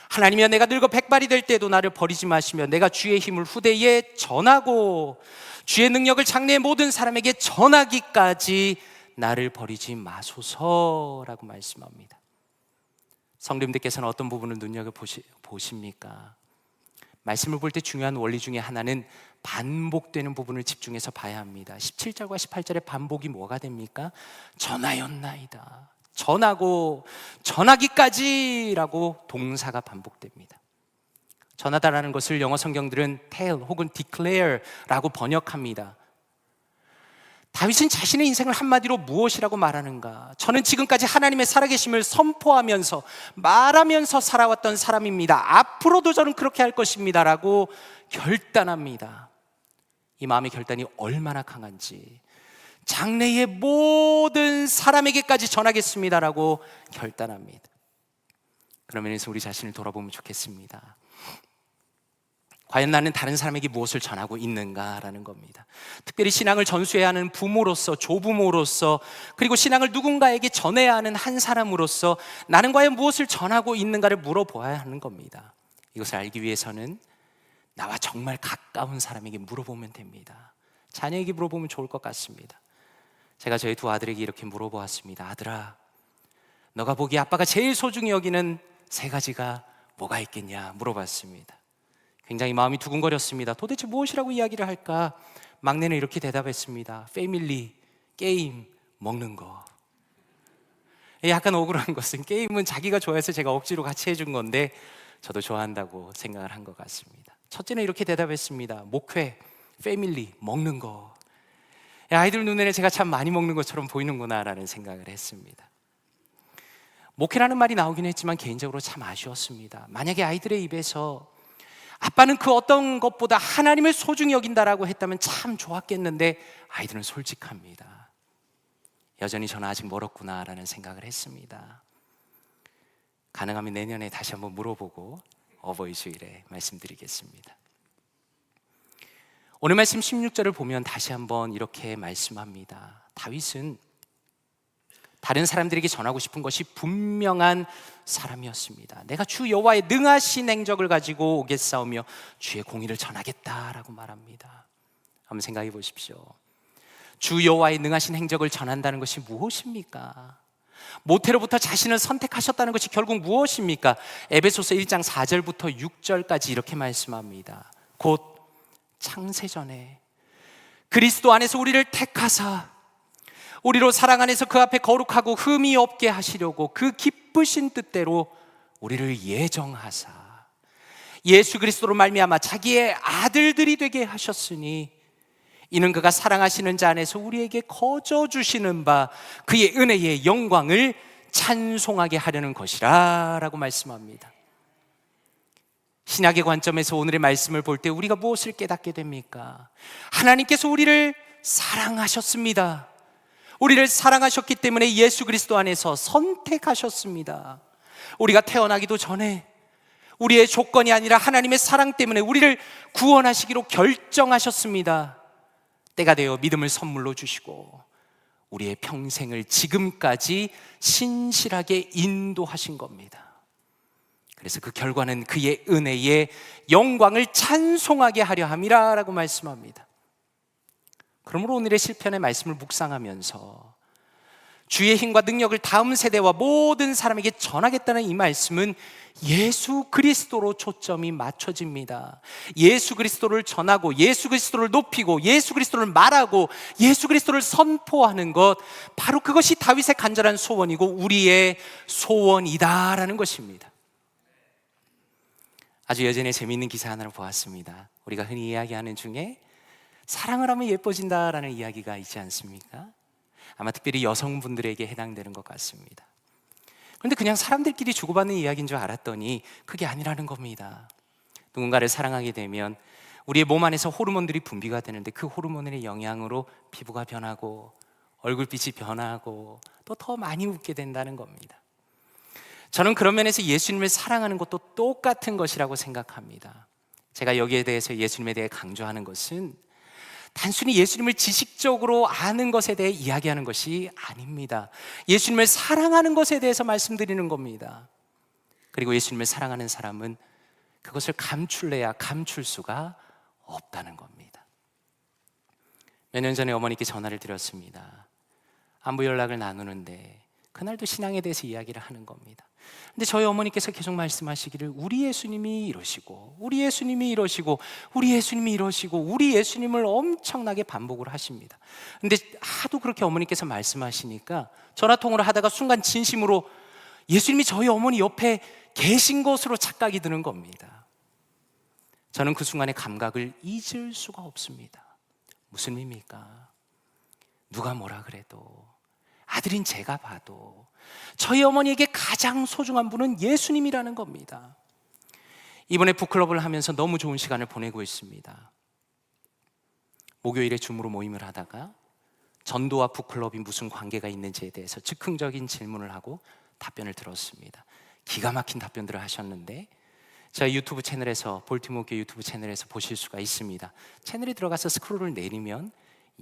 [SPEAKER 1] 하나님이여, 내가 늙어 백발이 될 때도 나를 버리지 마시며 내가 주의 힘을 후대에 전하고 주의 능력을 장래의 모든 사람에게 전하기까지 나를 버리지 마소서라고 말씀합니다. 성도님들께서는 어떤 부분을 눈여겨보십니까? 말씀을 볼 때 중요한 원리 중에 하나는 반복되는 부분을 집중해서 봐야 합니다. 17절과 18절의 반복이 뭐가 됩니까? 전하였나이다, 전하고 전하기까지라고 동사가 반복됩니다. 전하다라는 것을 영어 성경들은 tell 혹은 declare라고 번역합니다. 다윗은 자신의 인생을 한마디로 무엇이라고 말하는가? 저는 지금까지 하나님의 살아계심을 선포하면서 말하면서 살아왔던 사람입니다. 앞으로도 저는 그렇게 할 것입니다 라고 결단합니다. 이 마음의 결단이 얼마나 강한지, 장래의 모든 사람에게까지 전하겠습니다라고 결단합니다. 그러면서 우리 자신을 돌아보면 좋겠습니다. 과연 나는 다른 사람에게 무엇을 전하고 있는가라는 겁니다. 특별히 신앙을 전수해야 하는 부모로서, 조부모로서, 그리고 신앙을 누군가에게 전해야 하는 한 사람으로서 나는 과연 무엇을 전하고 있는가를 물어보아야 하는 겁니다. 이것을 알기 위해서는 나와 정말 가까운 사람에게 물어보면 됩니다. 자녀에게 물어보면 좋을 것 같습니다. 제가 저희 두 아들에게 이렇게 물어보았습니다. 아들아, 너가 보기에 아빠가 제일 소중히 여기는 세 가지가 뭐가 있겠냐 물어봤습니다. 굉장히 마음이 두근거렸습니다. 도대체 무엇이라고 이야기를 할까? 막내는 이렇게 대답했습니다. 패밀리, 게임, 먹는 거. 약간 억울한 것은 게임은 자기가 좋아해서 제가 억지로 같이 해준 건데 저도 좋아한다고 생각을 한 것 같습니다. 첫째는 이렇게 대답했습니다. 목회, 패밀리, 먹는 거. 아이들 눈에는 제가 참 많이 먹는 것처럼 보이는구나라는 생각을 했습니다. 목회라는 말이 나오긴 했지만 개인적으로 참 아쉬웠습니다. 만약에 아이들의 입에서 아빠는 그 어떤 것보다 하나님을 소중히 여긴다라고 했다면 참 좋았겠는데 아이들은 솔직합니다. 여전히 저는 아직 멀었구나라는 생각을 했습니다. 가능하면 내년에 다시 한번 물어보고 어버이 주일에 말씀드리겠습니다. 오늘 말씀 16절을 보면 다시 한번 이렇게 말씀합니다. 다윗은 다른 사람들에게 전하고 싶은 것이 분명한 사람이었습니다. 내가 주 여호와의 능하신 행적을 가지고 오겠사오며 주의 공의를 전하겠다라고 말합니다. 한번 생각해 보십시오. 주 여호와의 능하신 행적을 전한다는 것이 무엇입니까? 모태로부터 자신을 선택하셨다는 것이 결국 무엇입니까? 에베소서 1장 4절부터 6절까지 이렇게 말씀합니다. 곧 창세전에 그리스도 안에서 우리를 택하사 우리로 사랑 안에서 그 앞에 거룩하고 흠이 없게 하시려고 그 기쁘신 뜻대로 우리를 예정하사 예수 그리스도로 말미암아 자기의 아들들이 되게 하셨으니 이는 그가 사랑하시는 자 안에서 우리에게 거저 주시는 바 그의 은혜의 영광을 찬송하게 하려는 것이라 라고 말씀합니다. 신약의 관점에서 오늘의 말씀을 볼 때 우리가 무엇을 깨닫게 됩니까? 하나님께서 우리를 사랑하셨습니다. 우리를 사랑하셨기 때문에 예수 그리스도 안에서 선택하셨습니다. 우리가 태어나기도 전에 우리의 조건이 아니라 하나님의 사랑 때문에 우리를 구원하시기로 결정하셨습니다. 때가 되어 믿음을 선물로 주시고 우리의 평생을 지금까지 신실하게 인도하신 겁니다. 그래서 그 결과는 그의 은혜의 영광을 찬송하게 하려 함이라 라고 말씀합니다. 그러므로 오늘의 시편의 말씀을 묵상하면서 주의 힘과 능력을 다음 세대와 모든 사람에게 전하겠다는 이 말씀은 예수 그리스도로 초점이 맞춰집니다. 예수 그리스도를 전하고 예수 그리스도를 높이고 예수 그리스도를 말하고 예수 그리스도를 선포하는 것, 바로 그것이 다윗의 간절한 소원이고 우리의 소원이다라는 것입니다. 아주 예전에 재미있는 기사 하나를 보았습니다. 우리가 흔히 이야기하는 중에 사랑을 하면 예뻐진다라는 이야기가 있지 않습니까? 아마 특별히 여성분들에게 해당되는 것 같습니다. 그런데 그냥 사람들끼리 주고받는 이야기인 줄 알았더니 그게 아니라는 겁니다. 누군가를 사랑하게 되면 우리의 몸 안에서 호르몬들이 분비가 되는데 그 호르몬의 영향으로 피부가 변하고 얼굴빛이 변하고 또 더 많이 웃게 된다는 겁니다. 저는 그런 면에서 예수님을 사랑하는 것도 똑같은 것이라고 생각합니다. 제가 여기에 대해서 예수님에 대해 강조하는 것은 단순히 예수님을 지식적으로 아는 것에 대해 이야기하는 것이 아닙니다. 예수님을 사랑하는 것에 대해서 말씀드리는 겁니다. 그리고 예수님을 사랑하는 사람은 그것을 감출래야 감출 수가 없다는 겁니다. 몇 년 전에 어머니께 전화를 드렸습니다. 안부 연락을 나누는데 그날도 신앙에 대해서 이야기를 하는 겁니다. 근데 저희 어머니께서 계속 말씀하시기를 우리 예수님이 이러시고 우리 예수님이 이러시고 우리 예수님이 이러시고 우리 예수님을 엄청나게 반복을 하십니다. 근데 하도 그렇게 어머니께서 말씀하시니까 전화통화를 하다가 순간 진심으로 예수님이 저희 어머니 옆에 계신 것으로 착각이 드는 겁니다. 저는 그 순간의 감각을 잊을 수가 없습니다. 무슨 의미입니까? 누가 뭐라 그래도 아들인 제가 봐도 저희 어머니에게 가장 소중한 분은 예수님이라는 겁니다. 이번에 북클럽을 하면서 너무 좋은 시간을 보내고 있습니다. 목요일에 줌으로 모임을 하다가 전도와 북클럽이 무슨 관계가 있는지에 대해서 즉흥적인 질문을 하고 답변을 들었습니다. 기가 막힌 답변들을 하셨는데 저희 유튜브 채널에서, 볼티모어 유튜브 채널에서 보실 수가 있습니다. 채널에 들어가서 스크롤을 내리면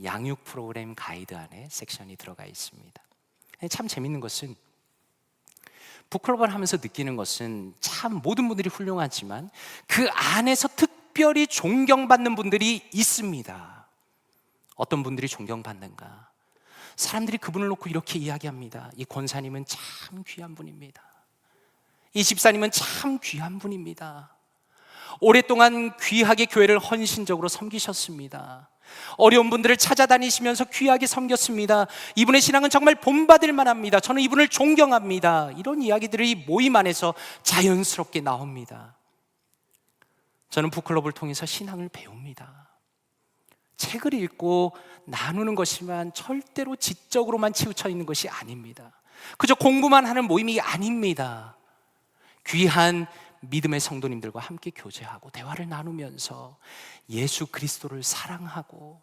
[SPEAKER 1] 양육 프로그램 가이드 안에 섹션이 들어가 있습니다. 참 재밌는 것은 북클럽을 하면서 느끼는 것은 참 모든 분들이 훌륭하지만 그 안에서 특별히 존경받는 분들이 있습니다. 어떤 분들이 존경받는가? 사람들이 그분을 놓고 이렇게 이야기합니다. 이 권사님은 참 귀한 분입니다. 이 집사님은 참 귀한 분입니다. 오랫동안 귀하게 교회를 헌신적으로 섬기셨습니다. 어려운 분들을 찾아다니시면서 귀하게 섬겼습니다. 이분의 신앙은 정말 본받을 만합니다. 저는 이분을 존경합니다. 이런 이야기들이 모임 안에서 자연스럽게 나옵니다. 저는 북클럽을 통해서 신앙을 배웁니다. 책을 읽고 나누는 것이지만 절대로 지적으로만 치우쳐 있는 것이 아닙니다. 그저 공부만 하는 모임이 아닙니다. 귀한 믿음의 성도님들과 함께 교제하고 대화를 나누면서 예수 그리스도를 사랑하고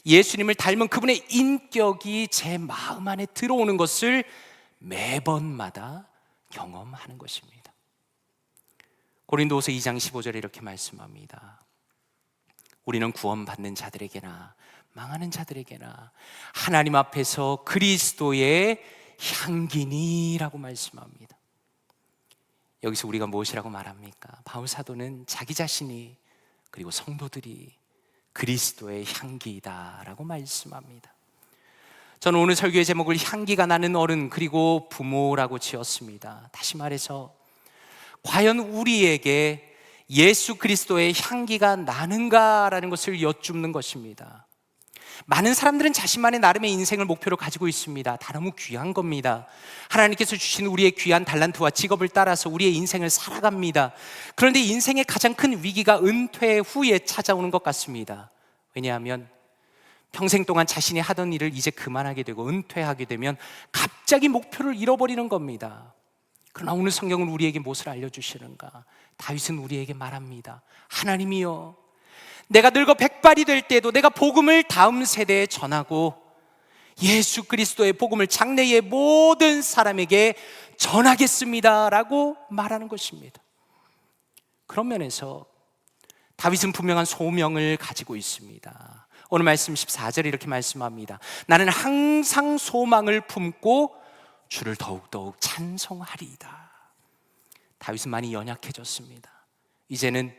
[SPEAKER 1] 예수님을 닮은 그분의 인격이 제 마음 안에 들어오는 것을 매번마다 경험하는 것입니다. 고린도후서 2장 15절에 이렇게 말씀합니다. 우리는 구원받는 자들에게나 망하는 자들에게나 하나님 앞에서 그리스도의 향기니라고 말씀합니다. 여기서 우리가 무엇이라고 말합니까? 바울 사도는 자기 자신이 그리고 성도들이 그리스도의 향기이다라고 말씀합니다. 저는 오늘 설교의 제목을 향기가 나는 어른 그리고 부모라고 지었습니다. 다시 말해서 과연 우리에게 예수 그리스도의 향기가 나는가라는 것을 여쭙는 것입니다. 많은 사람들은 자신만의 나름의 인생을 목표로 가지고 있습니다. 다 너무 귀한 겁니다. 하나님께서 주신 우리의 귀한 달란트와 직업을 따라서 우리의 인생을 살아갑니다. 그런데 인생의 가장 큰 위기가 은퇴 후에 찾아오는 것 같습니다. 왜냐하면 평생 동안 자신이 하던 일을 이제 그만하게 되고 은퇴하게 되면 갑자기 목표를 잃어버리는 겁니다. 그러나 오늘 성경은 우리에게 무엇을 알려주시는가? 다윗은 우리에게 말합니다. 하나님이여, 내가 늙어 백발이 될 때에도 내가 복음을 다음 세대에 전하고 예수 그리스도의 복음을 장래의 모든 사람에게 전하겠습니다 라고 말하는 것입니다. 그런 면에서 다윗은 분명한 소명을 가지고 있습니다. 오늘 말씀 14절에 이렇게 말씀합니다. 나는 항상 소망을 품고 주를 더욱더욱 찬송하리이다. 다윗은 많이 연약해졌습니다. 이제는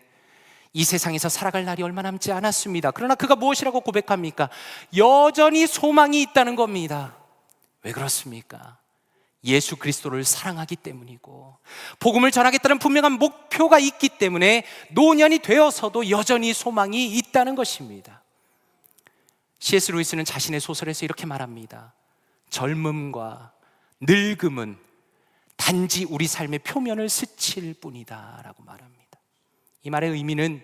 [SPEAKER 1] 이 세상에서 살아갈 날이 얼마 남지 않았습니다. 그러나 그가 무엇이라고 고백합니까? 여전히 소망이 있다는 겁니다. 왜 그렇습니까? 예수 그리스도를 사랑하기 때문이고 복음을 전하겠다는 분명한 목표가 있기 때문에 노년이 되어서도 여전히 소망이 있다는 것입니다. C.S. 루이스는 자신의 소설에서 이렇게 말합니다. 젊음과 늙음은 단지 우리 삶의 표면을 스칠 뿐이다 라고 말합니다. 이 말의 의미는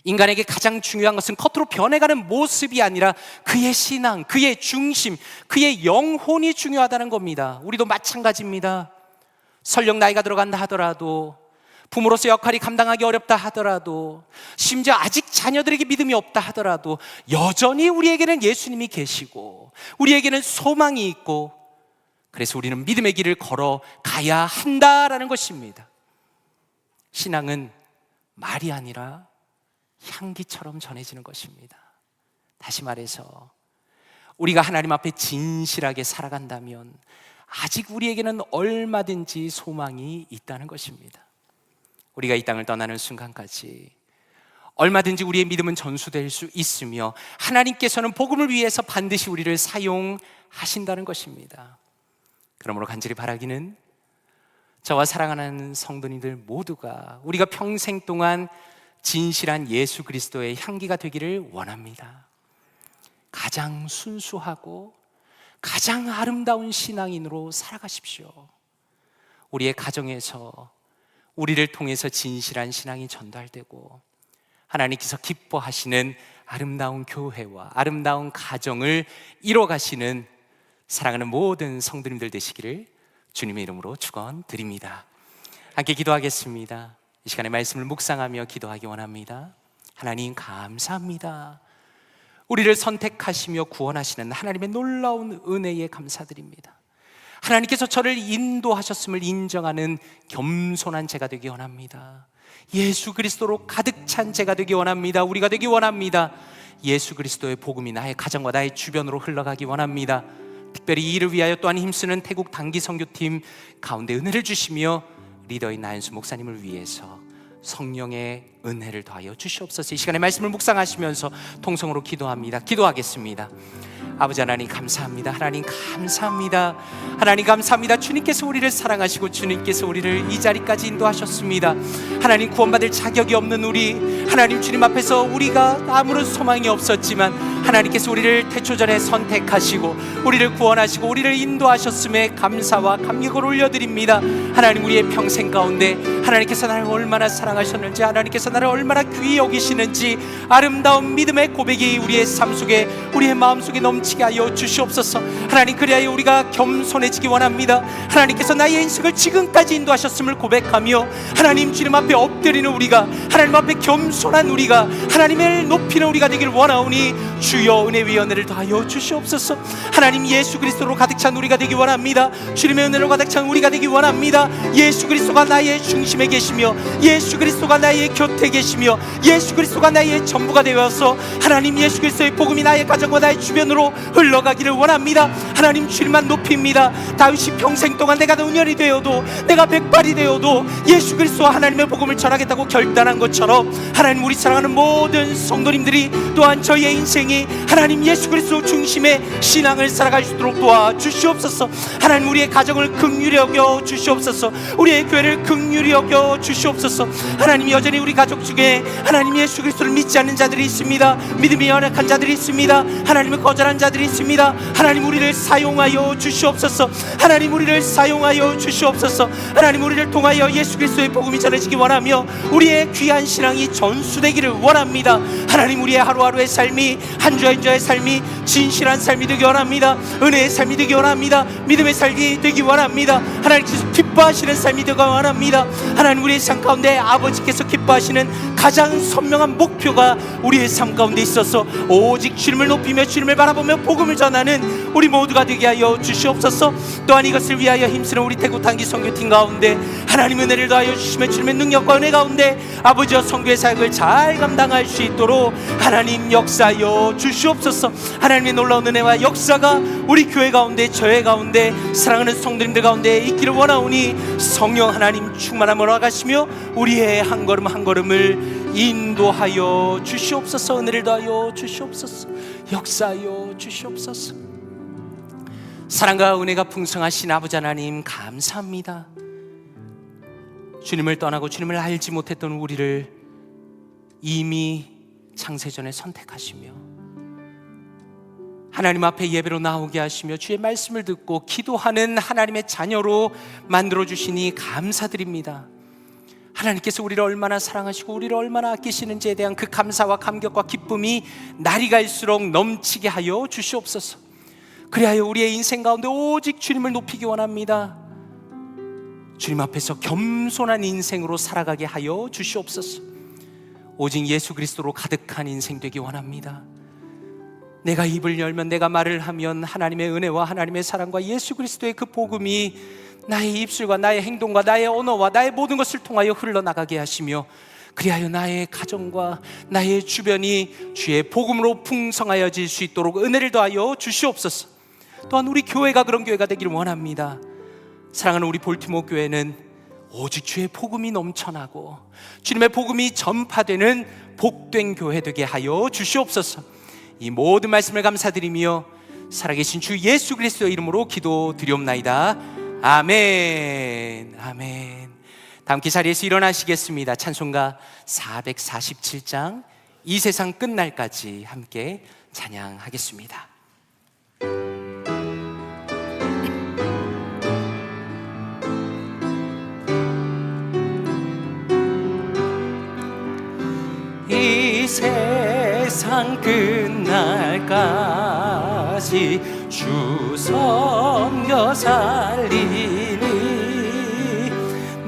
[SPEAKER 1] 인간에게 가장 중요한 것은 겉으로 변해가는 모습이 아니라 그의 신앙, 그의 중심, 그의 영혼이 중요하다는 겁니다. 우리도 마찬가지입니다. 설령 나이가 들어간다 하더라도, 부모로서 역할이 감당하기 어렵다 하더라도, 심지어 아직 자녀들에게 믿음이 없다 하더라도 여전히 우리에게는 예수님이 계시고 우리에게는 소망이 있고, 그래서 우리는 믿음의 길을 걸어가야 한다라는 것입니다. 신앙은 말이 아니라 향기처럼 전해지는 것입니다. 다시 말해서 우리가 하나님 앞에 진실하게 살아간다면 아직 우리에게는 얼마든지 소망이 있다는 것입니다. 우리가 이 땅을 떠나는 순간까지 얼마든지 우리의 믿음은 전수될 수 있으며 하나님께서는 복음을 위해서 반드시 우리를 사용하신다는 것입니다. 그러므로 간절히 바라기는 저와 사랑하는 성도님들 모두가 우리가 평생 동안 진실한 예수 그리스도의 향기가 되기를 원합니다. 가장 순수하고 가장 아름다운 신앙인으로 살아가십시오. 우리의 가정에서 우리를 통해서 진실한 신앙이 전달되고 하나님께서 기뻐하시는 아름다운 교회와 아름다운 가정을 이뤄가시는 사랑하는 모든 성도님들 되시기를 주님의 이름으로 축원드립니다. 함께 기도하겠습니다. 이 시간에 말씀을 묵상하며 기도하기 원합니다. 하나님 감사합니다. 우리를 선택하시며 구원하시는 하나님의 놀라운 은혜에 감사드립니다. 하나님께서 저를 인도하셨음을 인정하는 겸손한 제가 되기 원합니다. 예수 그리스도로 가득 찬 제가 되기 원합니다. 우리가 되기 원합니다. 예수 그리스도의 복음이 나의 가정과 나의 주변으로 흘러가기 원합니다. 특별히 이 일을 위하여 또한 힘쓰는 태국 단기 선교팀 가운데 은혜를 주시며 리더인 나연수 목사님을 위해서 성령의 은혜를 더하여 주시옵소서. 이 시간에 말씀을 묵상하시면서 통성으로 기도합니다. 기도하겠습니다. 아버지 하나님 감사합니다. 하나님 감사합니다. 하나님 감사합니다. 주님께서 우리를 사랑하시고 주님께서 우리를 이 자리까지 인도하셨습니다. 하나님 구원받을 자격이 없는 우리, 하나님 주님 앞에서 우리가 아무런 소망이 없었지만 하나님께서 우리를 태초전에 선택하시고 우리를 구원하시고 우리를 인도하셨음에 감사와 감격을 올려드립니다. 하나님 우리의 평생 가운데 하나님께서 나를 얼마나 사랑하셨는지, 하나님께서 나를 얼마나 귀히 여기시는지 아름다운 믿음의 고백이 우리의 삶 속에, 우리의 마음 속에 넘치게 하여 주시옵소서. 하나님 그리하여 우리가 겸손해지기 원합니다. 하나님께서 나의 인생을 지금까지 인도하셨음을 고백하며 하나님 주님 앞에 엎드리는 우리가, 하나님 앞에 겸손한 우리가, 하나님을 높이는 우리가 되길 원하오니 주여 은혜 위 은혜를 더하여 주시옵소서. 하나님 예수 그리스도로 가득 찬 우리가 되기 원합니다. 주님의 은혜로 가득 찬 우리가 되기 원합니다. 예수 그리스도가 나의 중심에 계시며 예수 그리스도가 나의 곁에 계시며 예수 그리스도가 나의 전부가 되어서 하나님 예수 그리스도의 복음이 나의 가정과 나의 주변으로 흘러가기를 원합니다. 하나님 주님만 높입니다. 다윗이 평생 동안 내가 노년이 되어도, 내가 백발이 되어도 예수 그리스도와 하나님의 복음을 전하겠다고 결단한 것처럼 하나님 우리 사랑하는 모든 성도님들이 또한 저희의 인생이 하나님 예수 그리스도 중심의 신앙을 살아갈 수 있도록 도와주시옵소서. 하나님 우리의 가정을 긍휼히 여겨 주시옵소서. 우리의 교회를 긍휼히 여겨 주시옵소서. 하나님 여전히 우리 가족 중에 하나님 예수 그리스도를 믿지 않는 자들이 있습니다. 믿음이 연약한 자들이 있습니다. 하나님을 거절한 자들이 있습니다. 하나님 우리를 사용하여 주시옵소서. 하나님 우리를 사용하여 주시옵소서. 하나님 우리를 통하여 예수 그리스도의 복음이 전해지기 원하며 우리의 귀한 신앙이 전수되기를 원합니다. 하나님 우리의 하루하루의 삶이, 한 주의 삶이 진실한 삶이 되기 원합니다. 은혜의 삶이 되기 원합니다. 믿음의 삶이 되기 원합니다. 하나님께서 기뻐하시는 삶이 되기 원합니다. 하나님 우리의 삶 가운데 아버지께서 기뻐하시는 가장 선명한 목표가 우리의 삶 가운데 있어서 오직 주님을 높이며 주님을 바라보며 복음을 전하는 우리 모두가 되게 하여 주시옵소서. 또한 이것을 위하여 힘쓰는 우리 태국 단기 선교팀 가운데 하나님 은혜를 더하여 주시며 주님의 능력과 은혜 가운데 아버지와 선교의 사역을 잘 감당할 수 있도록 하나님 역사하여 주시옵소서. 하나님의 놀라운 은혜와 역사가 우리 교회 가운데, 저희 가운데, 사랑하는 성도님들 가운데 있기를 원하오니 성령 하나님 충만함으로 나가시며 우리의 한 걸음 한 걸음을 인도하여 주시옵소서. 은혜를 더하여 주시옵소서. 역사하여 주시옵소서. 사랑과 은혜가 풍성하신 아버지 하나님 감사합니다. 주님을 떠나고 주님을 알지 못했던 우리를 이미 창세전에 선택하시며 하나님 앞에 예배로 나오게 하시며 주의 말씀을 듣고 기도하는 하나님의 자녀로 만들어주시니 감사드립니다. 하나님께서 우리를 얼마나 사랑하시고 우리를 얼마나 아끼시는지에 대한 그 감사와 감격과 기쁨이 날이 갈수록 넘치게 하여 주시옵소서. 그리하여 우리의 인생 가운데 오직 주님을 높이기 원합니다. 주님 앞에서 겸손한 인생으로 살아가게 하여 주시옵소서. 오직 예수 그리스도로 가득한 인생 되기 원합니다. 내가 입을 열면, 내가 말을 하면 하나님의 은혜와 하나님의 사랑과 예수 그리스도의 그 복음이 나의 입술과 나의 행동과 나의 언어와 나의 모든 것을 통하여 흘러나가게 하시며 그리하여 나의 가정과 나의 주변이 주의 복음으로 풍성하여질 수 있도록 은혜를 더하여 주시옵소서. 또한 우리 교회가 그런 교회가 되기를 원합니다. 사랑하는 우리 볼티모어 교회는 오직 주의 복음이 넘쳐나고 주님의 복음이 전파되는 복된 교회 되게 하여 주시옵소서. 이 모든 말씀을 감사드리며 살아계신 주 예수 그리스도의 이름으로 기도드리옵나이다. 아멘. 아멘. 다 함께 자리에서 일어나시겠습니다. 찬송가 447장 이 세상 끝날까지 함께 찬양하겠습니다. 이 세상 끝날까지 주 섬겨 살리니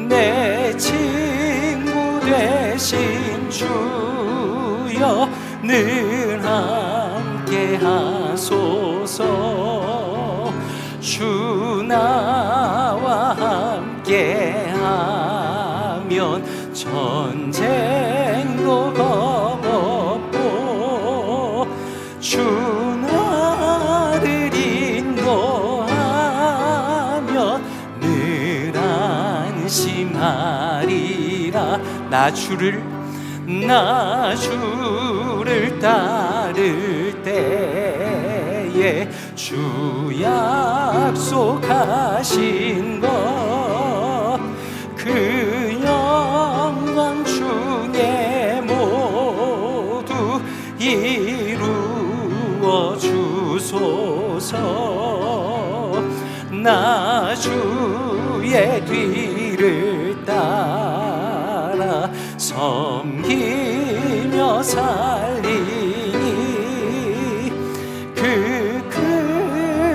[SPEAKER 1] 내 친구 되신 주여 늘 함께 하소서. 주 나와 함께하면 전쟁도 겁없고, 주 나를 인도하면 늘 안심하리라. 나 주를 따를 때에 주 약속하신 것, 그 영광 중에 모두 이루어 주소서. 나 주의 뒤를 따라 섬기며 살리니, 그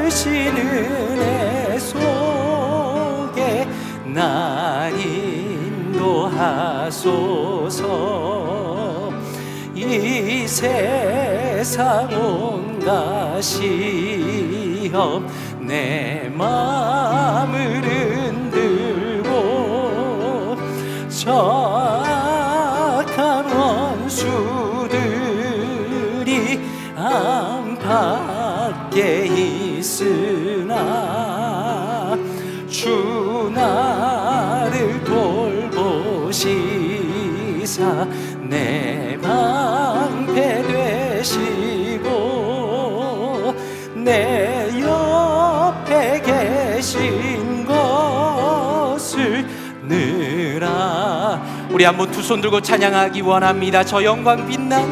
[SPEAKER 1] 크신 은혜 속에 날 인도하소서. 이 세상 온갖 시험 내 마음을 흔들고, 저 악한 원수들이 안팎에 있으나, 주 나를 돌보시사 내 방패 되시고, 내 옆에 계신 것을 늘 우리 한번 두 손 들고 찬양하기 원합니다. 저 영광 빛나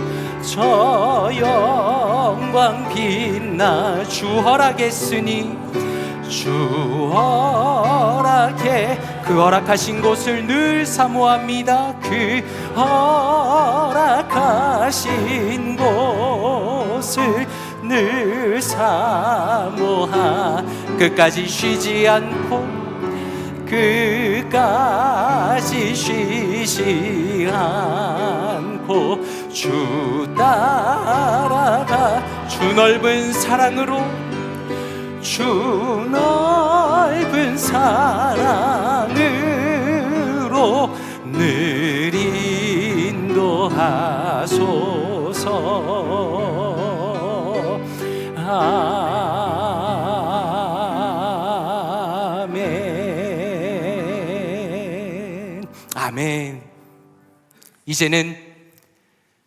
[SPEAKER 1] 주 허락했으니, 주 허락해 그 허락하신 곳을 늘 사모합니다. 그 허락하신 곳을 늘 사모하 끝까지 쉬지 않고, 끝까지 쉬지 않고 주 따라가, 주 넓은 사랑으로, 주 넓은 사랑으로 늘 인도하소서. 아멘. 아멘. 이제는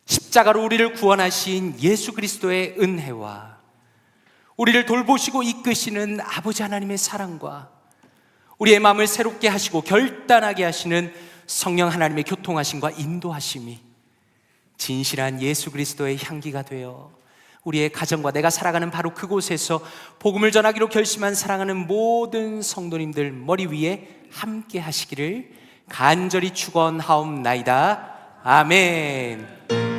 [SPEAKER 1] 십자가로 우리를 구원하신 예수 그리스도의 은혜와 우리를 돌보시고 이끄시는 아버지 하나님의 사랑과 우리의 마음을 새롭게 하시고 결단하게 하시는 성령 하나님의 교통하심과 인도하심이 진실한 예수 그리스도의 향기가 되어 우리의 가정과 내가 살아가는 바로 그곳에서 복음을 전하기로 결심한 사랑하는 모든 성도님들 머리 위에 함께 하시기를 간절히 축원하옵나이다. 아멘.